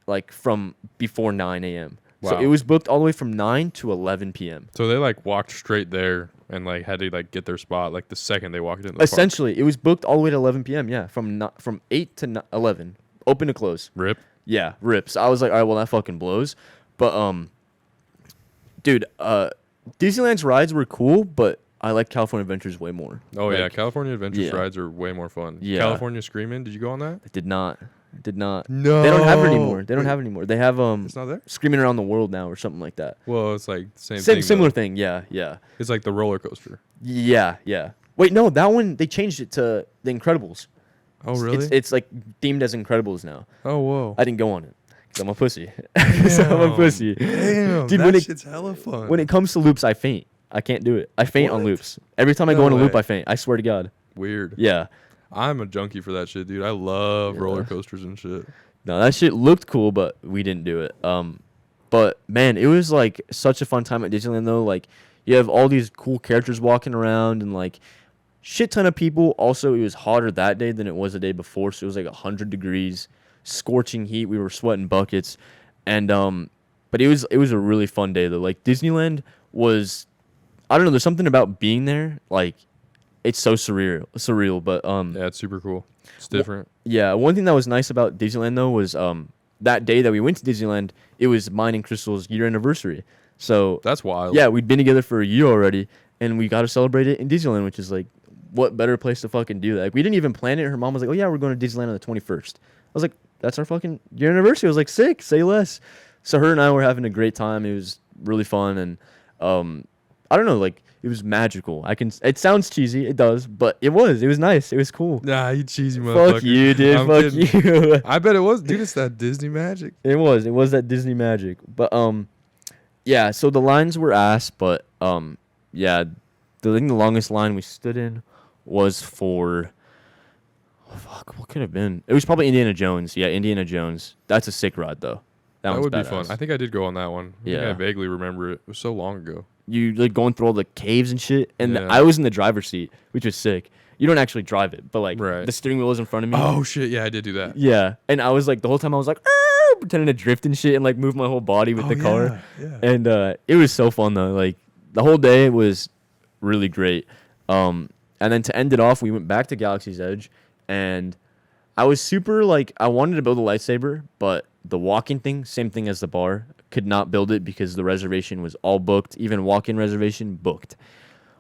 like from before 9 a.m. So Wow. it was booked all the way from 9 to 11 p.m. So they like walked straight there and like had to like get their spot like the second they walked in the Essentially, it was booked all the way to 11 p.m. Yeah, from 8 to 11, open to close. park. Rip. Yeah, rips. I was like, all right, well, that fucking blows. But, dude, Disneyland's rides were cool, but I like California Adventures way more. Oh yeah, Like, California Adventures yeah. rides are way more fun. Yeah. California Screamin', did you go on that? I did not. No. They don't have it anymore. They don't have it anymore. They have, It's not there? Screaming Around the World now or something like that. Well, it's like the same thing. Similar though. thing, yeah. It's like the roller coaster. Yeah. Wait, no, that one they changed it to The Incredibles. Oh, really? It's like themed as Incredibles now. Oh, whoa. I didn't go on it because I'm a pussy. 'Cause I'm a pussy. Damn, Dude, that shit's hella fun. when it comes to loops, I faint. I can't do it. I faint on What? loops. Every time I No go on a loop, way. I faint. I swear to God. Weird. Yeah. I'm a junkie for that shit, dude. I love Yeah. roller coasters and shit. No, that shit looked cool, but we didn't do it. But man, it was like such a fun time at Disneyland though. Like you have all these cool characters walking around and like shit ton of people. Also, it was hotter that day than it was the day before, so it was like 100 degrees, scorching heat. We were sweating buckets, and but it was a really fun day though. Like Disneyland was, I don't know. There's something about being there, like it's so surreal. But Yeah, it's super cool. It's different. yeah, one thing that was nice about Disneyland though was that day that we went to Disneyland, it was mine and Crystal's year anniversary. So That's wild. yeah, we'd been together for a year already, and we got to celebrate it in Disneyland, which is like, what better place to fucking do that? Like, we didn't even plan it. Her mom was like, "Oh yeah, we're going to Disneyland on the 21st." I was like, "That's our fucking year anniversary." I was like, "Sick, say less." So her and I were having a great time. It was really fun, and I don't know, like it was magical. It sounds cheesy, it does, but it was nice. It was cool. Nah, you cheesy motherfucker. Fuck you, dude. I'm Fuck kidding. you. I bet it was. Dude, it's that Disney magic. It was that Disney magic. But yeah, so the lines were ass, but yeah, I think the longest line we stood in was for, oh, fuck, what could it have been? It was probably Indiana Jones. Yeah, Indiana Jones. That's a sick ride though. That one's would be badass. fun. I think I did go on that one. I think Yeah. I vaguely remember it. It was so long ago. You like going through all the caves and shit, and Yeah. I was in the driver's seat, which was sick. You don't actually drive it, but like Right. the steering wheel was in front of me. Oh shit, yeah, I did do that. Yeah, and I was like the whole time I was like pretending to drift and shit and like move my whole body with the car. Yeah. And it was so fun though. Like the whole day was really great. And then to end it off, we went back to Galaxy's Edge, and I was super like I wanted to build a lightsaber, but the walking thing, same thing as the bar, could not build it because the reservation was all booked. Even walk-in reservation booked,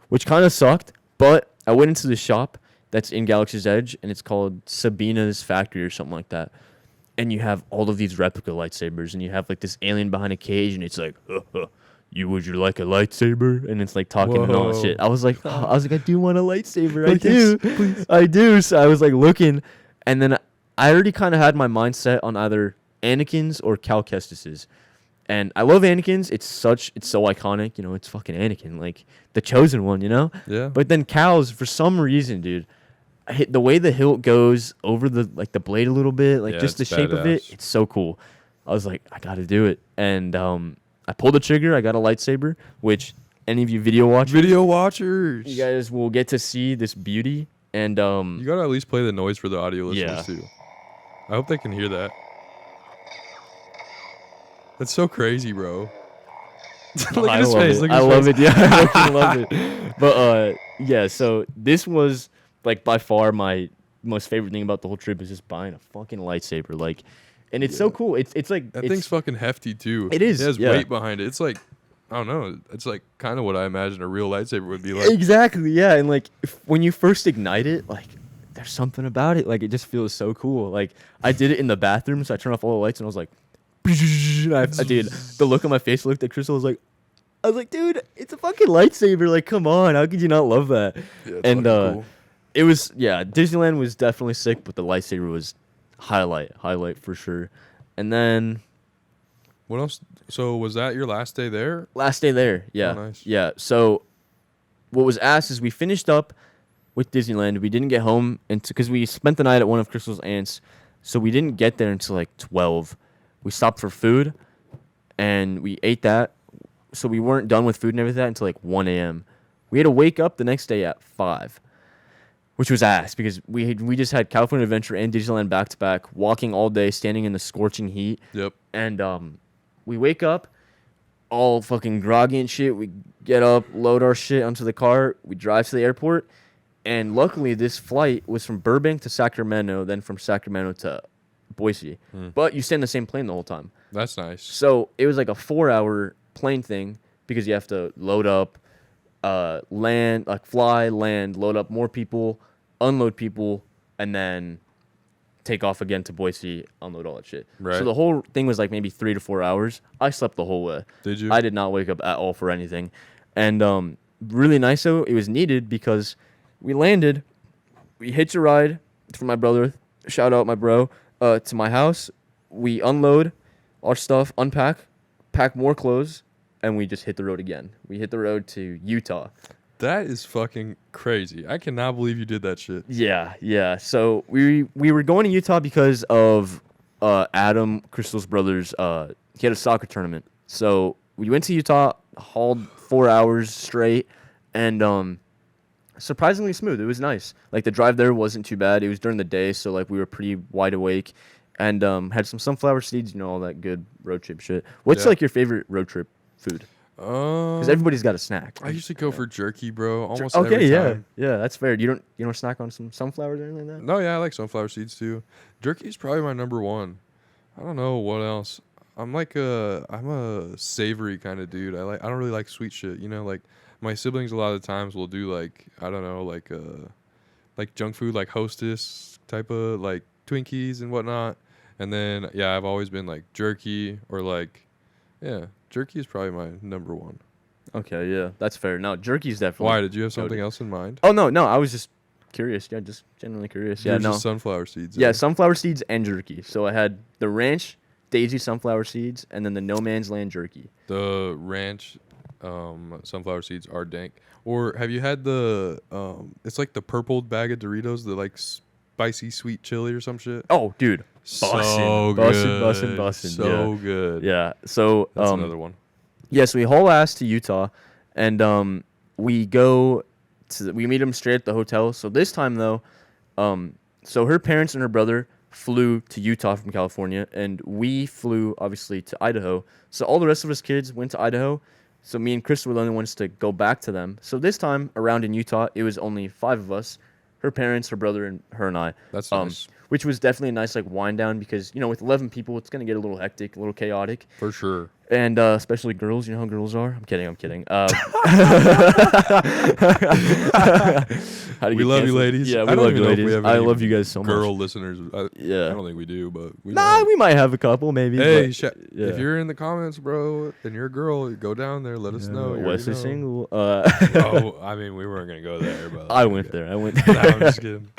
which kind of sucked. But I went into the shop that's in Galaxy's Edge, and it's called Sabina's Factory or something like that. And you have all of these replica lightsabers, and you have like this alien behind a cage, and it's like, would you like a lightsaber? And it's like talking and all that Whoa. shit. I was like, I do want a lightsaber. I Like, do. yes, please. I do. So I was like looking, and then I already kind of had my mindset on either Anakin's or Cal Kestis's. And I love Anakin's. It's so iconic. You know, it's fucking Anakin, like the chosen one, you know? Yeah. But then Cal's, for some reason, dude, the way the hilt goes over the blade a little bit, like Yeah, just the it's shape of it, badass. it's so cool. I was like, I got to do it. And I pulled the trigger. I got a lightsaber, which any of you video watchers, Video watchers. you guys will get to see this beauty. And You gotta at least play the noise for the audio listeners Yeah. too. I hope they can hear that. That's so crazy, bro. Look I at his love face. it. Look at I his love face. it. Yeah, I fucking love it. But yeah. So this was like by far my most favorite thing about the whole trip is just buying a fucking lightsaber. Like, and it's so cool. It's like That it's, thing's fucking hefty too. It is, It has yeah. weight behind it. It's like, I don't know. It's like kind of what I imagine a real lightsaber would be like. exactly, yeah. And like when you first ignite it, like there's something about it. Like it just feels so cool. Like I did it in the bathroom, so I turned off all the lights and I was like, I did. The look on my face looked at Crystal. I was like, dude, it's a fucking lightsaber. Like, come on, how could you not love that? Yeah, it's And fucking cool. it was, yeah, Disneyland was definitely sick, but the lightsaber was highlight for sure. And then What else? So was that your last day there? last day there, yeah, nice. yeah. So what was asked is we finished up with Disneyland. We didn't get home because we spent the night at one of Crystal's aunts, so we didn't get there until like 12. We stopped for food, and we ate that. So we weren't done with food and everything until like 1 a.m. We had to wake up the next day at 5, which was ass because we just had California Adventure and Disneyland back to back, walking all day, standing in the scorching heat. Yep. And we wake up all fucking groggy and shit. We get up, load our shit onto the car. We drive to the airport. And luckily, this flight was from Burbank to Sacramento, then from Sacramento to Boise. But you stay in the same plane the whole time. That's nice. So it was like a 4-hour plane thing because you have to load up, land, like fly, land, load up more people, unload people, and then take off again to Boise, unload all that shit. Right. So the whole thing was like maybe 3 to 4 hours. I slept the whole way. Did you? I did not wake up at all for anything. And really nice though, it was needed because we landed. We hitch a ride for my brother. Shout out my bro. To my house. We unload our stuff, unpack, pack more clothes, and we just hit the road again. We hit the road to Utah. That is fucking crazy. I cannot believe you did that shit. Yeah. So we were going to Utah because of Adam, Crystal's brother's. He had a soccer tournament. So we went to Utah, hauled 4 hours straight, and surprisingly smooth. It was nice. Like the drive there wasn't too bad. It was during the day, so like we were pretty wide awake, and had some sunflower seeds. All that good road trip shit. What's like your favorite road trip food? Because everybody's got a snack. I usually go for jerky, bro. Almost every time. Yeah, that's fair. You don't snack on some sunflowers or anything like that? No, yeah, I like sunflower seeds too. Jerky is probably my number one. I don't know what else. I'm a savory kind of dude. I don't really like sweet shit. Like my siblings a lot of the times will do like I don't know like junk food like Hostess type of like Twinkies and whatnot. And then yeah, I've always been like jerky or like yeah. Jerky is probably my number one. Okay, yeah, that's fair. No, jerky's definitely. Why? Did you have something else in mind? Oh no, I was just curious. Yeah, just genuinely curious. Yeah, no. Just sunflower seeds. Yeah, sunflower seeds and jerky. So I had the ranch Daisy sunflower seeds and then the No Man's Land jerky. The ranch sunflower seeds are dank. Or have you had the it's like the purple bag of Doritos, the like spicy sweet chili or some shit? Oh, dude. So bussin'. So good. Yeah. So that's another one. Yeah, so we haul ass to Utah, and we meet them straight at the hotel. So this time though, so her parents and her brother flew to Utah from California, and we flew obviously to Idaho. So all the rest of us kids went to Idaho. So me and Chris were the only ones to go back to them. So this time around in Utah, it was only 5 of us. Her parents, her brother, and her and I. That's nice. Which was definitely a nice like wind down because with 11 people, it's gonna get a little hectic, a little chaotic. For sure. And especially girls, you know how girls are. I'm kidding. We love you, ladies. Yeah, we love you, ladies. I love you guys so much. Girl listeners. Yeah. I don't think we do, but we might have a couple maybe. Hey, if you're in the comments, bro, and you're a girl, go down there. Let us know. Wesley single. No, I mean we weren't gonna go there, but I went there. No, I'm just kidding.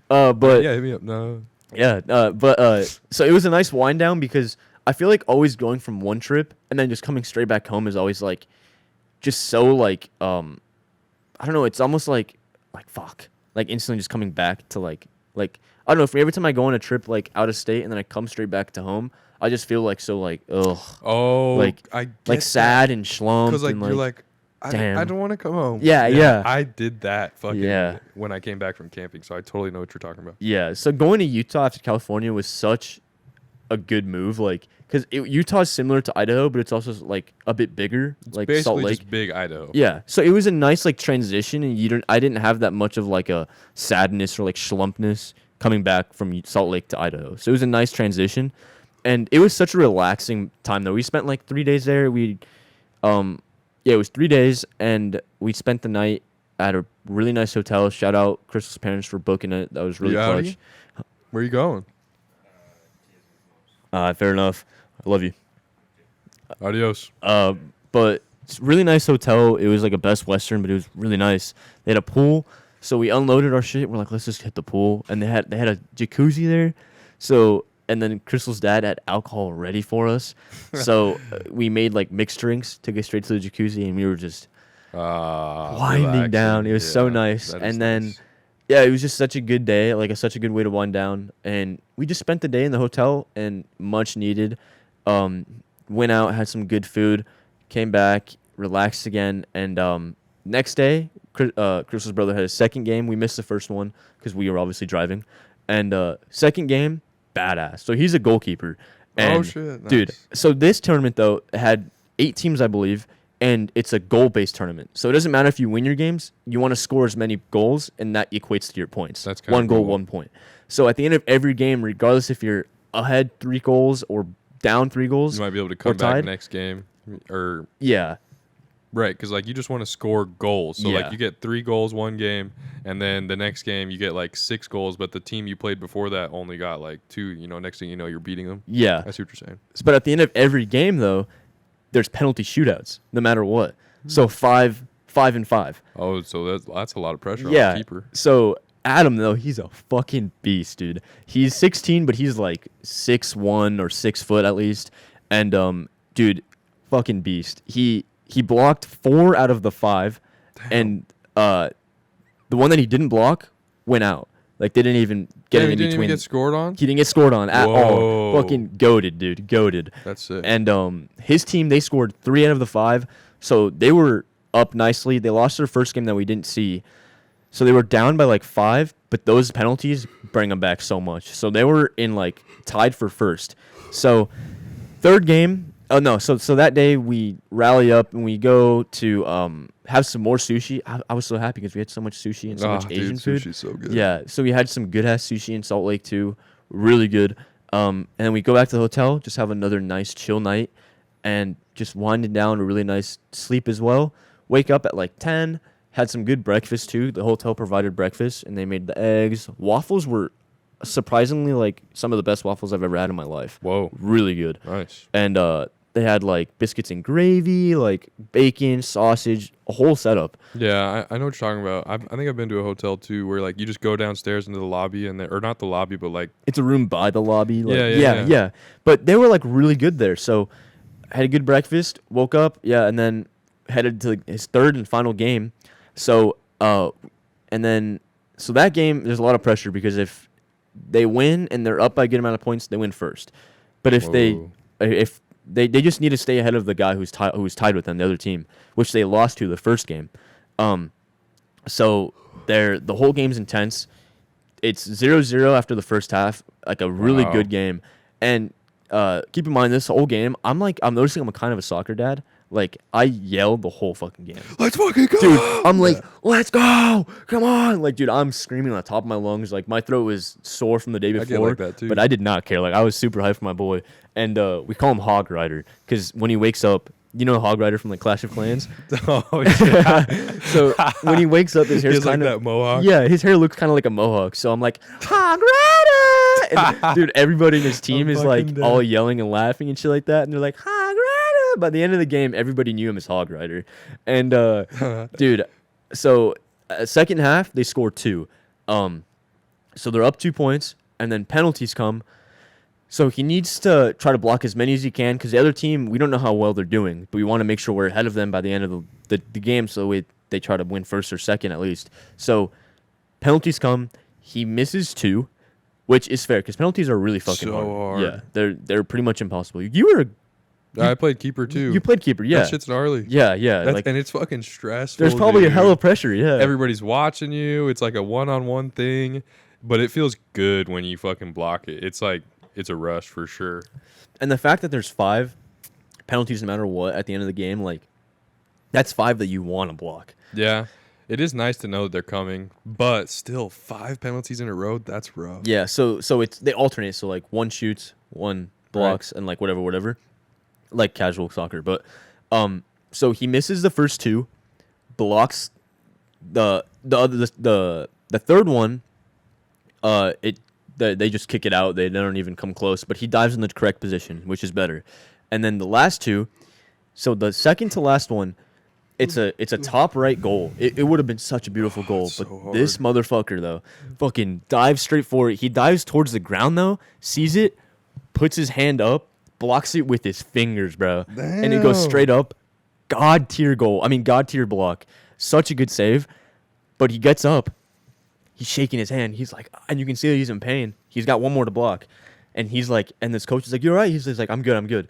But yeah, hit me up. No. Yeah, but so it was a nice wind down because I feel like always going from one trip and then just coming straight back home is always like, just so like I don't know. It's almost like fuck, like instantly just coming back to like I don't know. For every time I go on a trip like out of state and then I come straight back to home, I just feel like so like ugh. Oh, like sad and slumped. Because like and, you're like. I don't want to come home. Yeah. I did that fucking when I came back from camping, so I totally know what you're talking about. Yeah, so going to Utah after California was such a good move, like, because Utah is similar to Idaho, but it's also like a bit bigger, it's like basically Salt Lake. Just big Idaho. Yeah, so it was a nice like transition, and I didn't have that much of like a sadness or like schlumpness coming back from Salt Lake to Idaho. So it was a nice transition, and it was such a relaxing time though. We spent like 3 days there. Yeah, it was 3 days, and we spent the night at a really nice hotel. Shout out Crystal's parents for booking it. That was really clutch. Where are you going? Fair enough. I love you. Adios. But it's a really nice hotel. It was like a Best Western, but it was really nice. They had a pool, so we unloaded our shit. We're like, let's just hit the pool, and they had a jacuzzi there. So. And then Crystal's dad had alcohol ready for us. So we made like mixed drinks to get straight to the jacuzzi, and we were just winding relaxing. Down. It was so nice. And then, yeah, it was just such a good day, like such a good way to wind down. And we just spent the day in the hotel and much needed. Went out, had some good food, came back, relaxed again. And next day, Crystal's brother had a second game. We missed the first one because we were obviously driving. And second game, badass. So he's a goalkeeper. And, oh shit, nice. Dude. So this tournament though had 8 teams, I believe, and it's a goal-based tournament. So it doesn't matter if you win your games. You want to score as many goals, and that equates to your points. That's one goal, cool. 1 point. So at the end of every game, regardless if you're ahead 3 goals or down 3 goals, you might be able to come back next game, or yeah. Right, because like you just want to score goals. So like you get 3 goals one game, and then the next game you get like 6 goals, but the team you played before that only got like 2. Next thing you know, you're beating them. Yeah, I see what you're saying. But at the end of every game, though, there's penalty shootouts, no matter what. So five 5-5. Oh, so that's a lot of pressure on Yeah. the keeper. So Adam though, he's a fucking beast, dude. He's 16, but he's like 6'1" or 6 foot at least, and dude, fucking beast. He blocked 4 out of the 5, and the one that he didn't block went out. Like they didn't even get Damn, it in he didn't between. even get scored on? He didn't get scored on at all. Whoa. Fucking goated, dude. Goated. That's sick. And his team, they scored 3 out of the 5, so they were up nicely. They lost their first game that we didn't see, so they were down by like 5. But those penalties bring them back so much. So they were in like tied for first. So third game. Oh no! So that day we rally up and we go to have some more sushi. I was so happy because we had so much sushi and so much Asian food. Sushi's so good. Yeah, so we had some good ass sushi in Salt Lake too, really good. And then we go back to the hotel, just have another nice chill night, and just winding down a really nice sleep as well. Wake up at like 10, had some good breakfast too. The hotel provided breakfast, and they made the eggs. Waffles were surprisingly like some of the best waffles I've ever had in my life. Whoa. Really good. Nice. And they had like biscuits and gravy, like bacon, sausage, a whole setup. Yeah, I know what you're talking about. I think I've been to a hotel too where like you just go downstairs into the lobby or not the lobby, but like It's a room by the lobby. Like, Yeah. yeah. But they were like really good there. So I had a good breakfast, woke up, and then headed to his third and final game. So so that game, there's a lot of pressure because if they win and they're up by a good amount of points, they win first. But if Whoa. they just need to stay ahead of the guy who's tied with them, the other team, which they lost to the first game. So the whole game's intense. It's 0-0 after the first half, like a really Wow. good game. And keep in mind, this whole game, I'm noticing I'm a kind of a soccer dad. Like, I yelled the whole fucking game. let's fucking go. Dude, I'm like, let's go! Come on! Like, dude, I'm screaming on the top of my lungs. Like, my throat was sore from the day before. get like that, too. But I did not care. Like, I was super hyped for my boy. And we call him Hog Rider because when he wakes up, you know Hog Rider from, like, Clash of Clans? Oh, yeah. So, when he wakes up, his He hair's has like kind of... that mohawk. Yeah, his hair looks kind of like a mohawk. So, I'm like, Hog Rider! And, dude, everybody in his team is, like, fucking all dead. yelling and laughing and shit like that. And they're like, Hog Rider! By the end of the game, everybody knew him as Hog Rider. And, dude, so second half, they scored 2. So they're up 2 points, and then penalties come. So he needs to try to block as many as he can because the other team, we don't know how well they're doing, but we want to make sure we're ahead of them by the end of the game so they try to win first or second at least. So penalties come. He misses 2, which is fair because penalties are really fucking So hard. Yeah, they're pretty much impossible. You played keeper too. you played keeper, yeah. That shit's gnarly. Yeah. And it's fucking stressful. There's probably a dude. hell of pressure, yeah. Everybody's watching you. It's like a one-on-one thing, but it feels good when you fucking block it. It's like it's a rush for sure. And the fact that there's 5 penalties no matter what at the end of the game, like, that's 5 that you want to block. Yeah, it is nice to know that they're coming, but still 5 penalties in a row. That's rough. Yeah, so they alternate. So, like, 1 shoots, 1 blocks, and, like, whatever. Like casual soccer. But, so he misses the first 2, blocks the third one. They just kick it out. They don't even come close. But he dives in the correct position, which is better. And then the last 2, so the second to last one, it's a top right goal. It would have been such a beautiful goal. so But this hard. motherfucker, though, fucking dives straight for it. He dives towards the ground, though, sees it, puts his hand up, blocks it with his fingers, bro. And it goes Damn. straight up. God tier goal. I mean, God tier block. Such a good save. But he gets up. He's shaking his hand. He's like, and you can see that he's in pain. He's got 1 more to block. And he's like, and this coach is like, you're right. He's like, I'm good.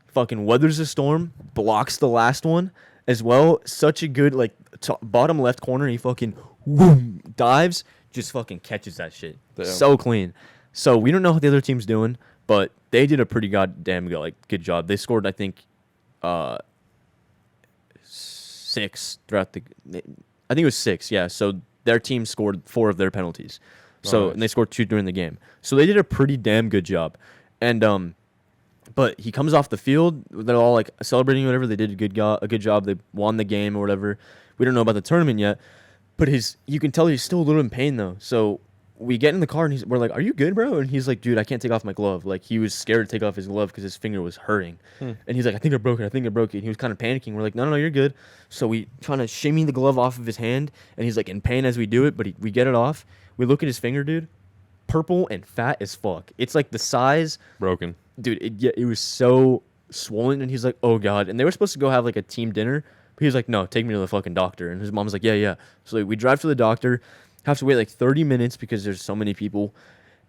Fucking weathers the storm, blocks the last one as well. Such a good, like, bottom left corner. He fucking whoom, dives, just fucking catches that shit. Damn. So clean. So we don't know what the other team's doing, but they did a pretty goddamn good job. They scored, I think, 6 throughout I think it was 6, yeah. So their team scored 4 of their penalties. So Nice. and they scored 2 during the game. So they did a pretty damn good job. And but he comes off the field. They're all like celebrating whatever. They did a good job. They won the game or whatever. We don't know about the tournament yet. But you can tell he's still a little in pain though. So we get in the car and we're like, "Are you good, bro?" And he's like, "Dude, I can't take off my glove." Like he was scared to take off his glove because his finger was hurting. And he's like, "I think I broke it. I think I broke it." And he was kind of panicking. We're like, "No, no, no, you're good." So we trying to shimmy the glove off of his hand, and he's like in pain as we do it, but we get it off. We look at his finger, dude. Purple and fat as fuck. It's like the size. Broken. Dude, it was so swollen, and he's like, "Oh God." And they were supposed to go have like a team dinner, but he was like, "No, take me to the fucking doctor." And his mom was like, "Yeah, yeah." So like, we drive to the doctor, have to wait like 30 minutes because there's so many people,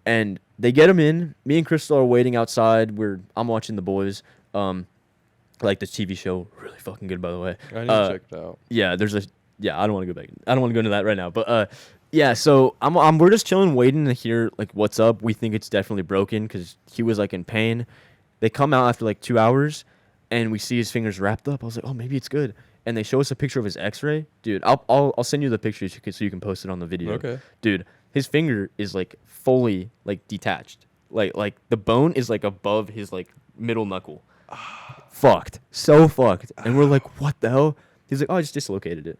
and they get him in. Me and Crystal are waiting outside. I'm watching The Boys. Like the TV show, really fucking good, by the way. I need to check it out. Yeah, I don't want to go back. I don't want to go into that right now, but yeah. So we're just chilling, waiting to hear like what's up. We think it's definitely broken because he was like in pain. They come out after like 2 hours, and we see his fingers wrapped up. I was like, oh, maybe it's good. And they show us a picture of his X-ray, dude. I'll send you the picture so you can post it on the video. Okay. Dude, his finger is like fully like detached. Like the bone is like above his like middle knuckle. Fucked. So fucked. And we're like, what the hell? He's like, oh, I just dislocated it.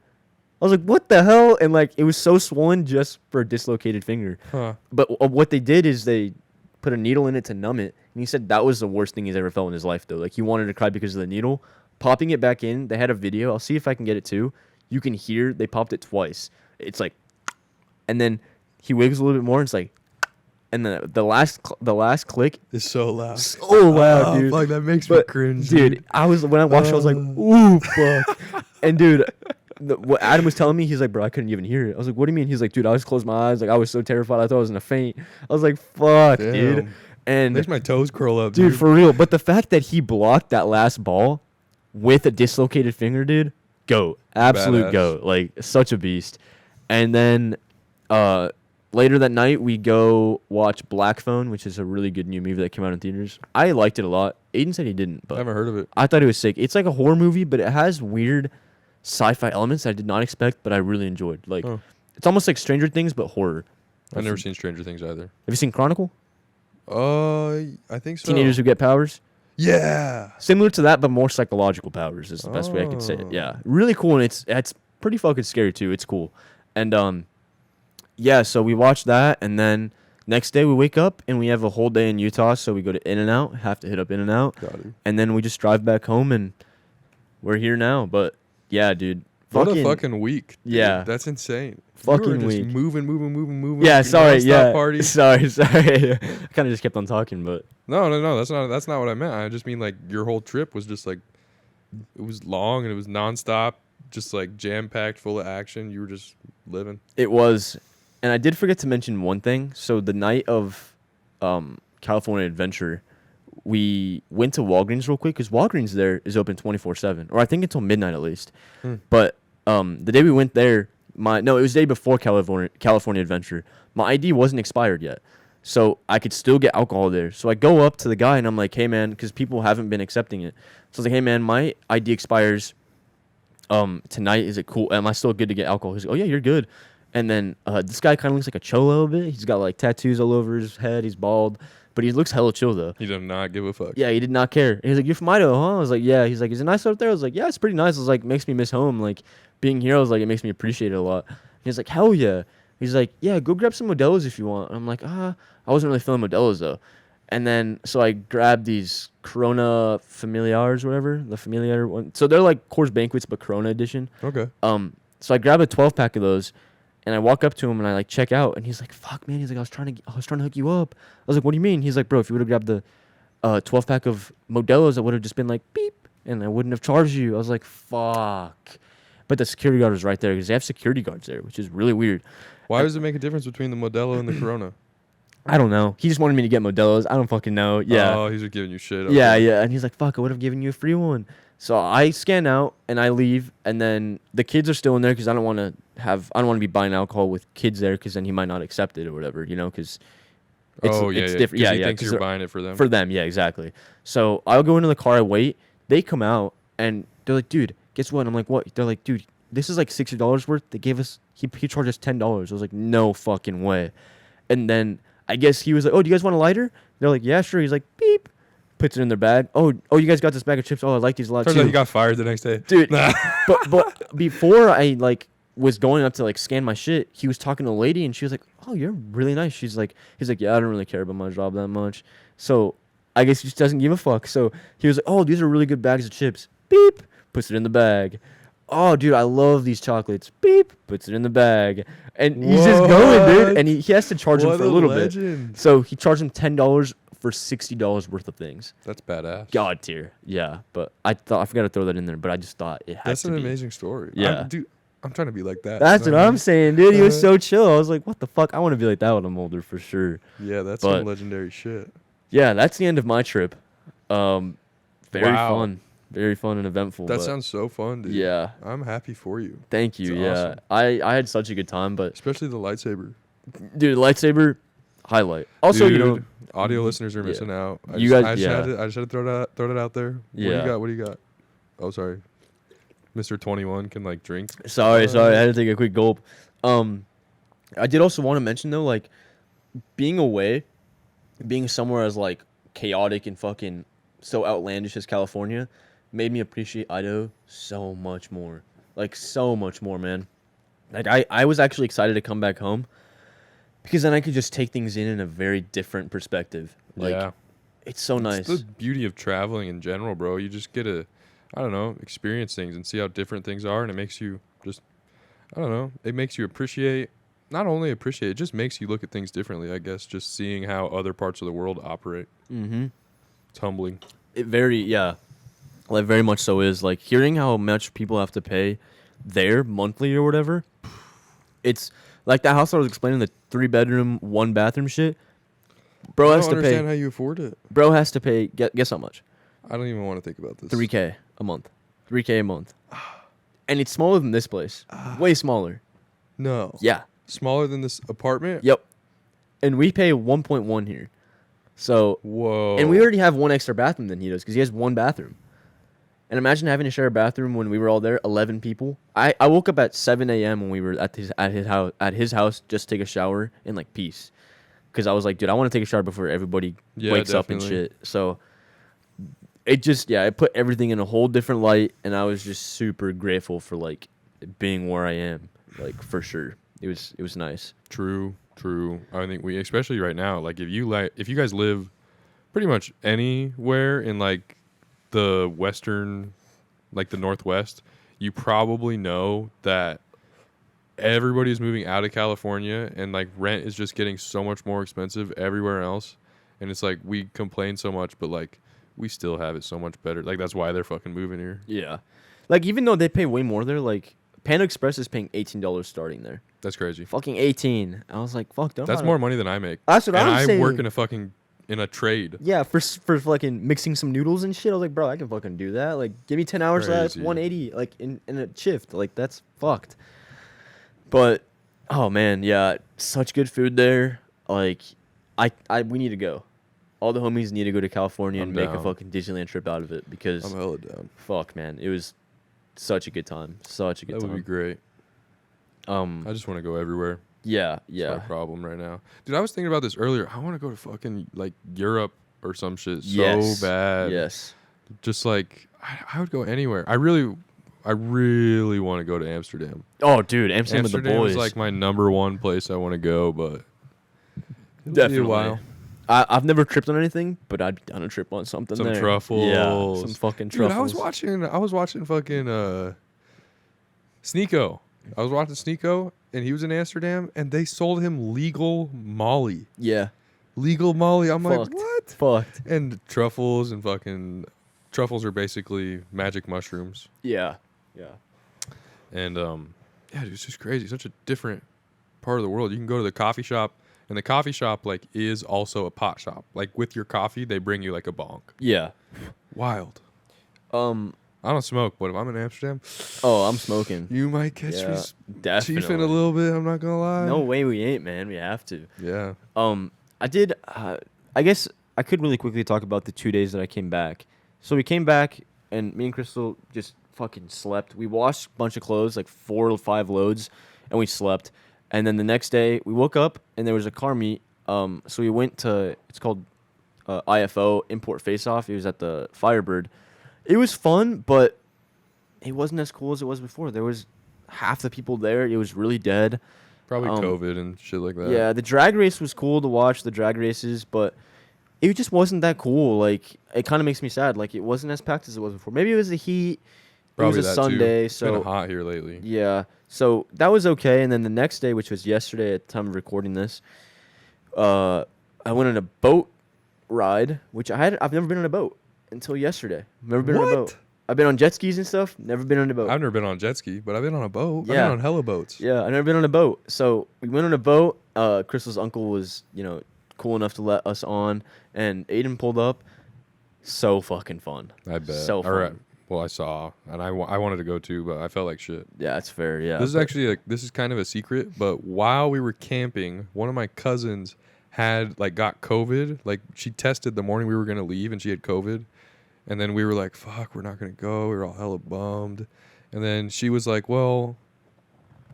I was like, what the hell? And like, it was so swollen just for a dislocated finger. Huh. But what they did is they put a needle in it to numb it. And he said that was the worst thing he's ever felt in his life, though. Like, he wanted to cry because of the needle. Popping it back in, they had a video. I'll see if I can get it too. You can hear they popped it twice. It's like, and then he wiggles a little bit more. And it's like, and then the last click It's so loud. so loud, dude. Fuck, that makes me cringe, dude. When I watched it, I was like, ooh, fuck. And dude, what Adam was telling me, he's like, bro, I couldn't even hear it. I was like, what do you mean? He's like, dude, I just closed my eyes. Like, I was so terrified. I thought I was in a faint. I was like, fuck, Damn. dude. And Makes my toes curl up, dude, for real. But the fact that he blocked that last ball with a dislocated finger, dude, goat. Absolute Badass. goat. Like, such a beast. And then later that night, we go watch Black Phone, which is a really good new movie that came out in theaters. I liked it a lot. Aiden said he didn't, I but haven't heard of it. I thought it was sick. It's like a horror movie, but it has weird sci-fi elements I did not expect, but I really enjoyed. Like, it's almost like Stranger Things, but horror. I've never seen Stranger Things either. Have you seen Chronicle? I think so. Teenagers who get powers? Yeah. Similar to that, but more psychological powers is the best way I could say it. Yeah, really cool, and it's pretty fucking scary too. It's cool, and yeah. So we watched that, and then next day we wake up and we have a whole day in Utah. So we go to In-N-Out, have to hit up In-N-Out, and then we just drive back home, and we're here now. But yeah, dude, What a fucking week. Dude. Yeah. That's insane. Fucking You were just week. moving. Yeah, sorry. Nonstop Yeah, Party. sorry. I kind of just kept on talking, but No. That's not what I meant. I just mean like your whole trip was just like, it was long and it was nonstop, just like jam packed, full of action. You were just living. it was. And I did forget to mention one thing. So the night of California Adventure, we went to Walgreens real quick because Walgreens there is open 24/7, or I think until midnight at least. But the day we went there, it was the day before California Adventure. My ID wasn't expired yet, so I could still get alcohol there. So I go up to the guy and I'm like, "Hey man," because people haven't been accepting it. So I was like, "Hey man, my ID expires tonight. Is it cool? Am I still good to get alcohol?" He's like, "Oh yeah, you're good." And then this guy kind of looks like a cholo a bit. He's got like tattoos all over his head. He's bald, but he looks hella chill though. He did not give a fuck. Yeah, he did not care. And he's like, "You're from Idaho, huh?" I was like, "Yeah." He's like, "Is it nice out there?" I was like, "Yeah, it's pretty nice." I was like, "Makes me miss home. Like being here." I was like, "It makes me appreciate it a lot." He's like, "Hell yeah." He's like, "Yeah, go grab some Modelo's if you want." And I'm like, I wasn't really feeling Modelo's though. And then so I grabbed these Corona Familiars or whatever, the Familiar one. So they're like Coors Banquets but Corona edition. Okay. So I grab a 12-pack of those. And I walk up to him and I like check out, and he's like, "Fuck, man." He's like, I was trying to hook you up." I was like, "What do you mean?" He's like, "Bro, if you would have grabbed the 12-pack of Modelo's, I would have just been like beep, and I wouldn't have charged you." I was like, "Fuck." But the security guard was right there because they have security guards there, which is really weird. Why does it make a difference between the Modelo and the Corona? I don't know. He just wanted me to get Modelo's. I don't fucking know. Yeah. Oh, he's just giving you shit. Yeah, yeah. And he's like, "Fuck, I would have given you a free one." So I scan out and I leave, and then the kids are still in there because I don't want to be buying alcohol with kids there because then he might not accept it or whatever, because it's different. Yeah, he yeah. thinks you're buying it for them. For them, yeah, exactly. So I'll go into the car, I wait. They come out and they're like, "Dude, guess what?" And I'm like, "What?" They're like, "Dude, this is like $60 worth. They gave us. He charged us $10." I was like, "No fucking way." And then I guess he was like, "Oh, do you guys want a lighter?" They're like, "Yeah, sure." He's like, "Beep." Puts it in their bag. Oh, you guys got this bag of chips. Oh, I like these a lot Turns too. out he got fired the next day. Dude, but before I was going up to like scan my shit, he was talking to a lady and she was like, "Oh, you're really nice." He's like, "Yeah, I don't really care about my job that much." So I guess he just doesn't give a fuck. So he was like, "Oh, these are really good bags of chips." Beep, puts it in the bag. "Oh, dude, I love these chocolates." Beep, puts it in the bag. And he's just going, dude. And he has to charge him What for a a little legend. bit. So he charged him $10 for $60 worth of things. That's badass. God tier. Yeah. But I forgot to throw that in there, but I just thought it had That's to an be. amazing story. Yeah. Dude, I'm trying to be like that. That's you know what I I'm mean? saying, dude. He was so chill. I was like, what the fuck? I want to be like that when I'm older for sure. Yeah, that's But- some legendary shit. Yeah, that's the end of my trip. Very Wow. fun. Very fun and eventful. That but sounds so fun, dude. yeah. I'm happy for you. Thank you. It's Yeah. awesome. I had such a good time, but Especially the lightsaber. dude, lightsaber highlight. Also, Dude, you know, audio listeners are yeah. missing out. You I guys- just yeah. had to throw that out there. Yeah. What do you got? Oh, sorry. Mr. 21 can like drink. sorry, I had to take a quick gulp. I did also want to mention though, like being away, being somewhere as like chaotic and fucking so outlandish as California, made me appreciate Idaho so much more. Like so much more, man. Like I was actually excited to come back home because then I could just take things in a very different perspective. Like Yeah. it's so nice. It's the beauty of traveling in general, bro. You just get to, I don't know, experience things and see how different things are, and it makes you just, I don't know, it makes you appreciate, not only appreciate, it just makes you look at things differently, I guess, just seeing how other parts of the world operate. Mm-hmm. It's humbling. It like very much so is like hearing how much people have to pay there monthly or whatever. It's like that house I was explaining, the 3-bedroom 1-bathroom shit. Bro I has don't to understand pay. how you afford it. Bro has to pay. Guess how much? I don't even want to think about this. $3K a month. $3K a month. And it's smaller than this place. Way smaller. No. Yeah. Smaller than this apartment? Yep. And we pay 1.1 here. So Whoa. and we already have one extra bathroom than he does because he has one bathroom. And imagine having to share a bathroom when we were all there, 11 people. I woke up at 7 a.m. when we were at his house just to take a shower in like peace, because I was like, dude, I want to take a shower before everybody wakes up and definitely. shit. So it put everything in a whole different light, and I was just super grateful for like being where I am, like for sure. It was nice. True. I think we, especially right now, like if you guys live pretty much anywhere in like the western, like the Northwest, you probably know that everybody's moving out of California and like rent is just getting so much more expensive everywhere else. And it's like we complain so much, but like we still have it so much better. Like that's why they're fucking moving here. Yeah. Like even though they pay way more there, like Panda Express is paying $18 starting there. That's crazy. Fucking 18. I was like, fuck, don't. That's more money than I make. That's what and I'm saying. I work in a trade. Yeah, for fucking mixing some noodles and shit. I was like, bro, I can fucking do that. Like, give me 10 hours of that, Crazy. 180, like in a shift. Like, that's fucked. But, oh man, yeah, such good food there. Like, we need to go. All the homies need to go to California I'm and make a down. fucking Disneyland trip out of it because, I'm hella down. fuck, man, it was such a good time. Such a good That time. would be great. I just want to go everywhere. Yeah, That's yeah. my problem right now. Dude, I was thinking about this earlier. I want to go to fucking like Europe or some shit Yes. so bad. Yes. Just like I would go anywhere. I really want to go to Amsterdam. Oh, dude, Amsterdam with the Amsterdam boys. is like my number one place I want to go, but it'll Definitely. be a while. I've never tripped on anything, but I'd be down a trip on something Some there. truffles. Yeah, some fucking Dude, truffles. I was watching fucking Sneeko. I was watching Sneeko and he was in Amsterdam and they sold him legal Molly. Yeah. Legal Molly. I'm Fucked. like, what? Fucked. And truffles and fucking truffles are basically magic mushrooms. Yeah. Yeah. And yeah, dude, it's just crazy. Such a different part of the world. You can go to the coffee shop and the coffee shop like is also a pot shop. Like with your coffee, they bring you like a bonk. Yeah. Wild. I don't smoke, but if I'm in Amsterdam, Oh, I'm smoking. you might catch Yeah, me definitely. chiefing a little bit. I'm not gonna lie. No way we ain't, man. We have to. Yeah. I did. I guess I could really quickly talk about the 2 days that I came back. So we came back, and me and Crystal just fucking slept. We washed a bunch of clothes, like 4 or 5 loads, and we slept. And then the next day, we woke up, and there was a car meet. So we went to, it's called IFO, Import Face Off. It was at the Firebird. It was fun, but it wasn't as cool as it was before. There was half the people there. It was really dead. Probably COVID and shit like that. Yeah, the drag race was cool to watch, the drag races, but it just wasn't that cool. Like, it kind of makes me sad. Like, it wasn't as packed as it was before. Maybe it was the heat. Probably it was a that Sunday, too. It's so been hot here lately. yeah. So that was okay. And then the next day, which was yesterday at the time of recording this, I went on a boat ride, which I've never been on a boat until yesterday. Never been on a boat. I've been on jet skis and stuff. Never been on a boat. I've never been on a jet ski, but I've been on a boat. Yeah. I've been on hella boats. Yeah, I've never been on a boat. So we went on a boat. Crystal's uncle was, cool enough to let us on, and Aiden pulled up. So fucking fun. I bet. So fun. All right. Well, I saw, and I wanted to go too, but I felt like shit. Yeah, that's fair. Yeah. This is actually this is kind of a secret, but while we were camping, one of my cousins got COVID. Like, she tested the morning we were gonna leave, and she had COVID. And then we were like, fuck, we're not going to go. We were all hella bummed. And then she was like, well,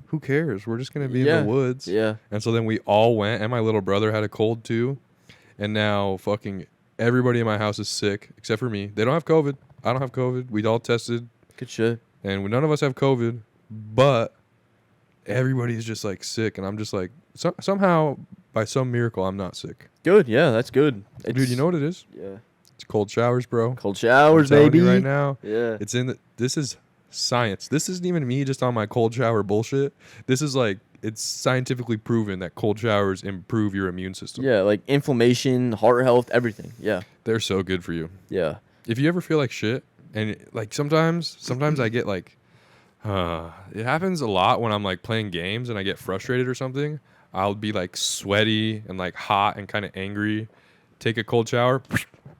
who cares? We're just going to be in the woods. Yeah. And so then we all went, and my little brother had a cold too. And now fucking everybody in my house is sick, except for me. They don't have COVID. I don't have COVID. We all tested. Good shit. And none of us have COVID. But everybody's just like sick. And I'm just like, somehow, by some miracle, I'm not sick. Good. Yeah, that's good. Dude, you know what it is? Yeah. It's cold showers, bro. Cold showers, I'm telling baby. you right now. Yeah. It's this is science. This isn't even me just on my cold shower bullshit. This is like, it's scientifically proven that cold showers improve your immune system. Yeah, like inflammation, heart health, everything. Yeah. They're so good for you. Yeah. If you ever feel like shit, and like sometimes I get like, it happens a lot when I'm like playing games and I get frustrated or something. I'll be like sweaty and like hot and kind of angry. Take a cold shower,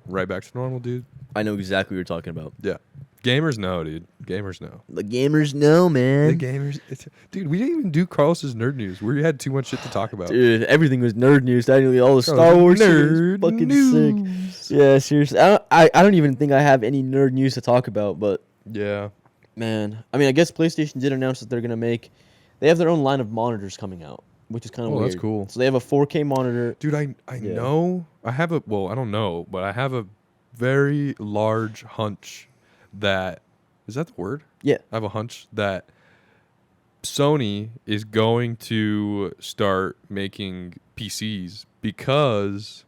right back to normal, dude. I know exactly what you're talking about. Yeah. Gamers know, dude. Gamers know. The gamers know, man. The gamers. Dude, we didn't even do Carlos's nerd news. We had too much shit to talk about. Dude, everything was nerd news. Technically, all the Star Wars nerd shit was fucking news. sick. Yeah, seriously. I don't even think I have any nerd news to talk about, but Yeah. man, I mean, I guess PlayStation did announce that they're gonna they have their own line of monitors coming out, which is kind of Oh, weird. that's cool. So they have a 4K monitor. Dude, I Yeah. know. I don't know, but I have a very large hunch that, is that the word? Yeah. I have a hunch that Sony is going to start making PCs because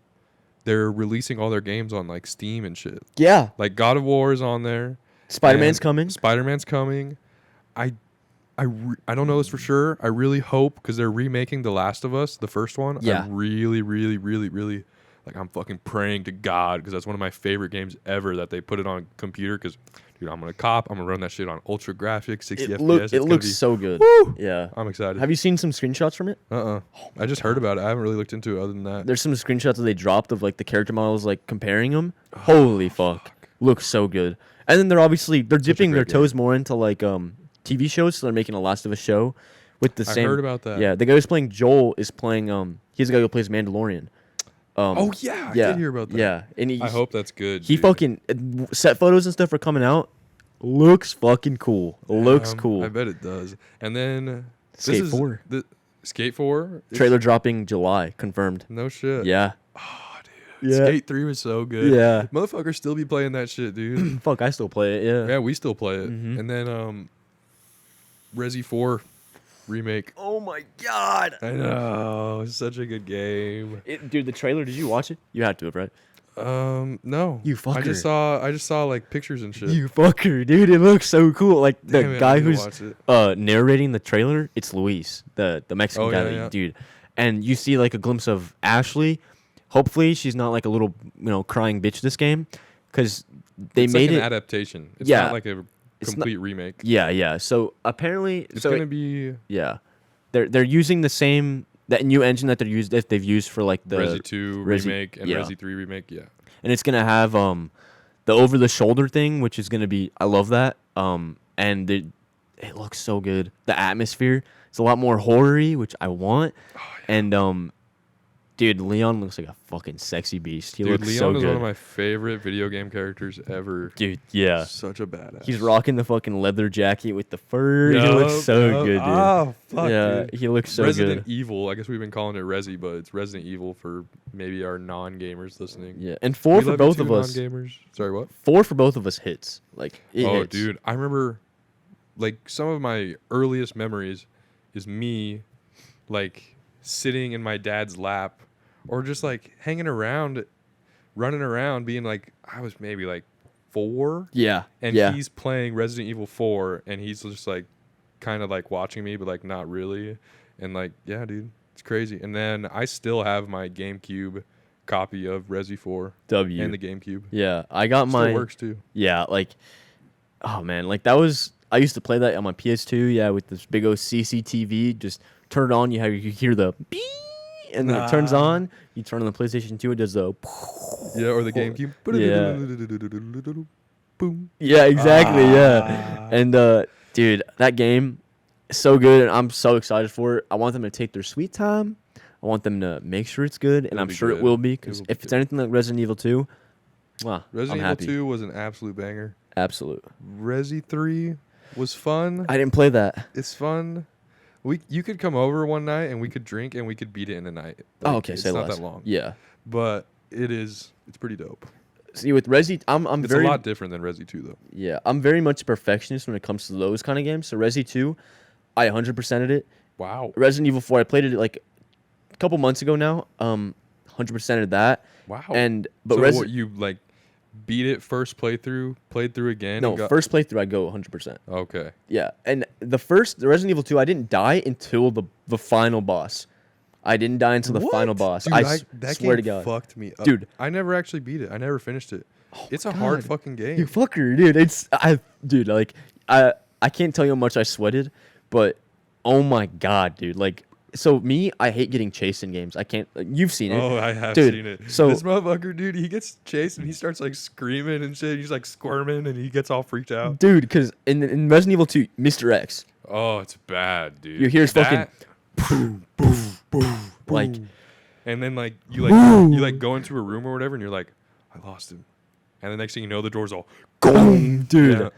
they're releasing all their games on like Steam and shit. Yeah. Like God of War is on there. Spider-Man's and coming. Spider-Man's coming. I don't know this for sure. I really hope, because they're remaking The Last of Us, the first one. Yeah. I really, really, really, really, like, I'm fucking praying to God, because that's one of my favorite games ever, that they put it on computer. Because, dude, I'm gonna run that shit on ultra graphics, 60 FPS. It looks so good. Woo! Yeah. I'm excited. Have you seen some screenshots from it? I just heard about it. I haven't really looked into it other than that. There's some screenshots that they dropped of like the character models, like comparing them. Holy fuck. Looks so good. And then they're dipping their great toes more into like TV shows, so they're making a Last of Us show with the same. I heard about that. Yeah, the guy who's playing Joel is playing he's the guy who plays Mandalorian. Oh yeah, I did hear about that. Yeah, and I hope that's good. He dude. fucking set photos and stuff are coming out. Looks fucking cool. Looks cool. I bet it does. And then Skate 4. The Skate 4 Trailer dropping July, confirmed. No shit. Yeah. Oh, dude. Yeah. Skate 3 was so good. Yeah. Motherfuckers still be playing that shit, dude. Fuck, I still play it. Yeah. Yeah, we still play it. Mhm. And then Resi 4 remake. Oh my god. I know. It's such a good game. Dude, the trailer, did you watch it? You had to have, right? No. You fucker. I just saw like pictures and shit. You fucker, dude. It looks so cool. Like the Damn it, I guy need to who's watch it. narrating the trailer, it's Luis, the Mexican Oh, guy, yeah, yeah. dude. And you see like a glimpse of Ashley. Hopefully she's not like a little, crying bitch this game, because they It's made like it an adaptation. It's Yeah. not like a It's complete remake. Yeah, yeah. So apparently It's gonna be yeah. They're using the same that new engine that they've used for like the Resi 2 Resi- remake and yeah. Resi 3 remake. Yeah. and it's gonna have the over the shoulder thing, which is gonna be, I love that. And it looks so good. The atmosphere, it's a lot more horror-y, which I want. Oh, yeah. And dude, Leon looks like a fucking sexy beast. He Dude, looks Leon so is good. one of my favorite video game characters ever. Dude, yeah. Such a badass. He's rocking the fucking leather jacket with the fur. He looks so good, dude. Oh, fuck, yeah, dude. he looks so Resident good. Evil. I guess we've been calling it Resi, but it's Resident Evil for maybe our non-gamers listening. Yeah, and 4 We for love you both too, of us. Non-gamers. Sorry, what? 4 for both of us hits. Like, it Oh, hits. dude, I remember like some of my earliest memories is me like sitting in my dad's lap or just like hanging around, running around, being like, I was maybe like 4, Yeah. and Yeah. he's playing Resident Evil 4, and he's just like kind of like watching me, but like not really. And like, yeah, dude, it's crazy. And then I still have my GameCube copy of Resi 4 W. and the GameCube. Yeah. I got Still my. works too. Yeah. Like, oh man, like that was. I used to play that on my PS2. Yeah, with this big old CCTV. Just turn it on. You hear the beep, and then it turns on. You turn on the PlayStation 2. It does the. Yeah, or the GameCube. Yeah. Boom. Yeah, exactly. Yeah, and dude, that game is so good, and I'm so excited for it. I want them to take their sweet time. I want them to make sure it's good, and It'll I'm be sure it good. will be. It Because will be if it's good. anything like Resident Evil 2, wow, I'm Resident Evil happy. 2 was an absolute banger. Absolute. Resi 3 was fun. I didn't play that. It's fun. You could come over one night and we could drink and we could beat it in a night. Oh, Like, okay, it's say not less. that long. Yeah. But it's pretty dope. See, with Resi, I'm It's very a lot different than Resi 2 though. yeah, I'm very much a perfectionist when it comes to those kind of games. So Resi 2, I 100%ed it. Wow. Resident Evil 4, I played it like a couple months ago now. 100%ed that. Wow. But so what, you like beat it first playthrough, played through again? no, and got, first playthrough I go 100%. Okay. Yeah, and the Resident Evil 2, I didn't die until the final boss. I didn't die until the final boss. Dude, that swear game to God. fucked me up. Dude. I never actually beat it. I never finished it. It's a God. hard fucking game. You fucker, dude. Dude, like I can't tell you how much I sweated, but oh my God, dude. Like, so me, I hate getting chased in games. I can't. You've seen it. Oh, I have Dude, seen it. so- this motherfucker, dude, he gets chased and he starts like screaming and shit. He's like squirming and he gets all freaked out. Dude, because in Resident Evil 2, Mr. X, Oh, it's bad, dude. you hear his That- fucking like, and then like you like go into a room or whatever, and you're like, I lost him. And the next thing you know, the door's all boom, dude. Yeah.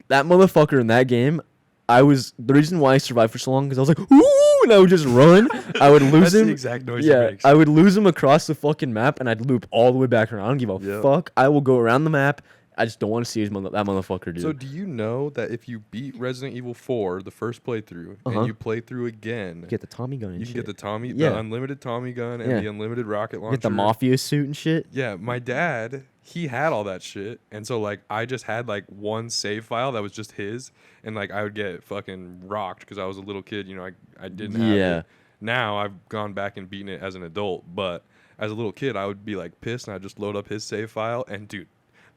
That motherfucker in that game, the reason why I survived for so long because I was like, ooh, and I would just run. I would lose That's him. the exact noise he Yeah, makes. I would lose him across the fucking map, and I'd loop all the way back around. I don't give a Yep. fuck. I will go around the map. I just don't want to see that motherfucker, dude. So do you know that if you beat Resident Evil 4 the first playthrough Uh-huh. and you play through again, Get the Tommy gun and you shit. can get the Yeah. unlimited Tommy gun and Yeah. the unlimited rocket launcher. Get the mafia suit and shit. Yeah, my dad, he had all that shit. And so like I just had like one save file that was just his, and like I would get fucking rocked because I was a little kid, you know, I didn't have Yeah. it. Now I've gone back and beaten it as an adult, but as a little kid I would be like pissed and I'd just load up his save file, and dude,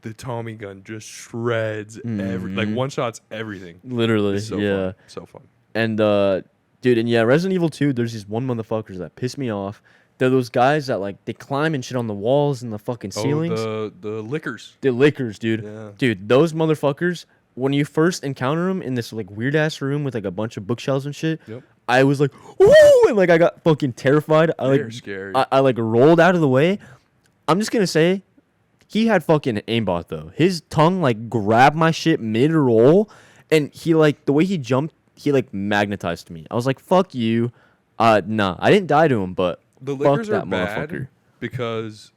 the Tommy gun just shreds like Mhm. one shots everything. Literally, It's so yeah. fun. So fun. And dude, and yeah, Resident Evil 2, there's these one motherfuckers that piss me off. They're those guys that like they climb and shit on the walls and the fucking ceilings. Oh, the lickers. They're lickers, dude. Yeah. Dude, those motherfuckers, when you first encounter them in this like weird ass room with like a bunch of bookshelves and shit, Yep. I was like, woo! And like I got fucking terrified. They're scary. I like rolled out of the way. I'm just gonna say, he had fucking aimbot though. His tongue like grabbed my shit mid roll, and he like the way he jumped, he like magnetized me. I was like, fuck you. Nah, I didn't die to him, but The fuck lickers are that bad motherfucker. because,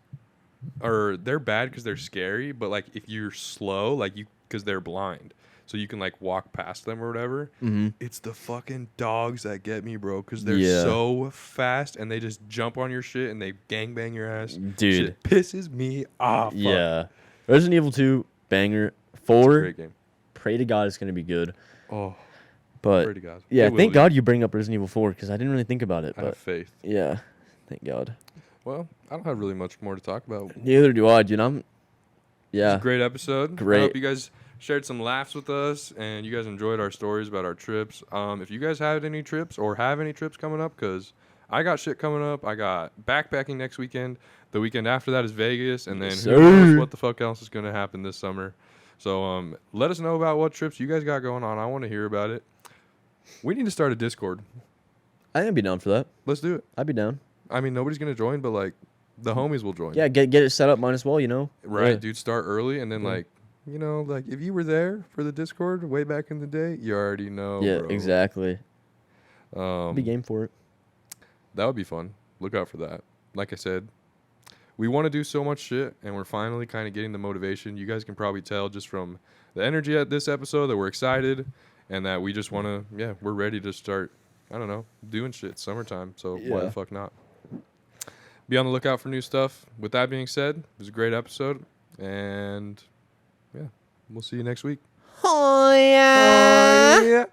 or they're bad because they're scary. But like if you're slow, like because they're blind, so you can like walk past them or whatever. Mhm. It's the fucking dogs that get me, bro, because they're Yeah. so fast and they just jump on your shit and they gangbang your ass. Dude. Shit pisses me off. Fuck. Yeah. Resident Evil 2, banger. It's a 4, great game. pray to God it's gonna be good. Oh, But pray to God. yeah, It will thank be. God you bring up Resident Evil 4 because I didn't really think about it. I have But faith. yeah, thank God. Well, I don't have really much more to talk about. Neither do I, dude. It's a Yeah. great episode. I Great. hope you guys shared some laughs with us and you guys enjoyed our stories about our trips. If you guys had any trips or have any trips coming up, because I got shit coming up. I got backpacking next weekend. The weekend after that is Vegas, and then Yes, who knows sir. what the fuck else is going to happen this summer. So let us know about what trips you guys got going on. I want to hear about it. We need to start a Discord. I think I'd be down for that. Let's do it. I'd be down. I mean, nobody's going to join, but like the homies will join. Yeah, get it set up, might as well, you know? Right, Yeah. dude. Start early, and then Yeah. like, you know, like if you were there for the Discord way back in the day, you already know. Yeah, bro. exactly. I'd be Um, game for it. that would be fun. Look out for that. Like I said, we want to do so much shit, and we're finally kind of getting the motivation. You guys can probably tell just from the energy at this episode that we're excited, and that we just want to, we're ready to start, I don't know, doing shit. Summertime, so why Yeah. the fuck not? Be on the lookout for new stuff. With that being said, it was a great episode, and yeah, we'll see you next week. Oh yeah. Yeah.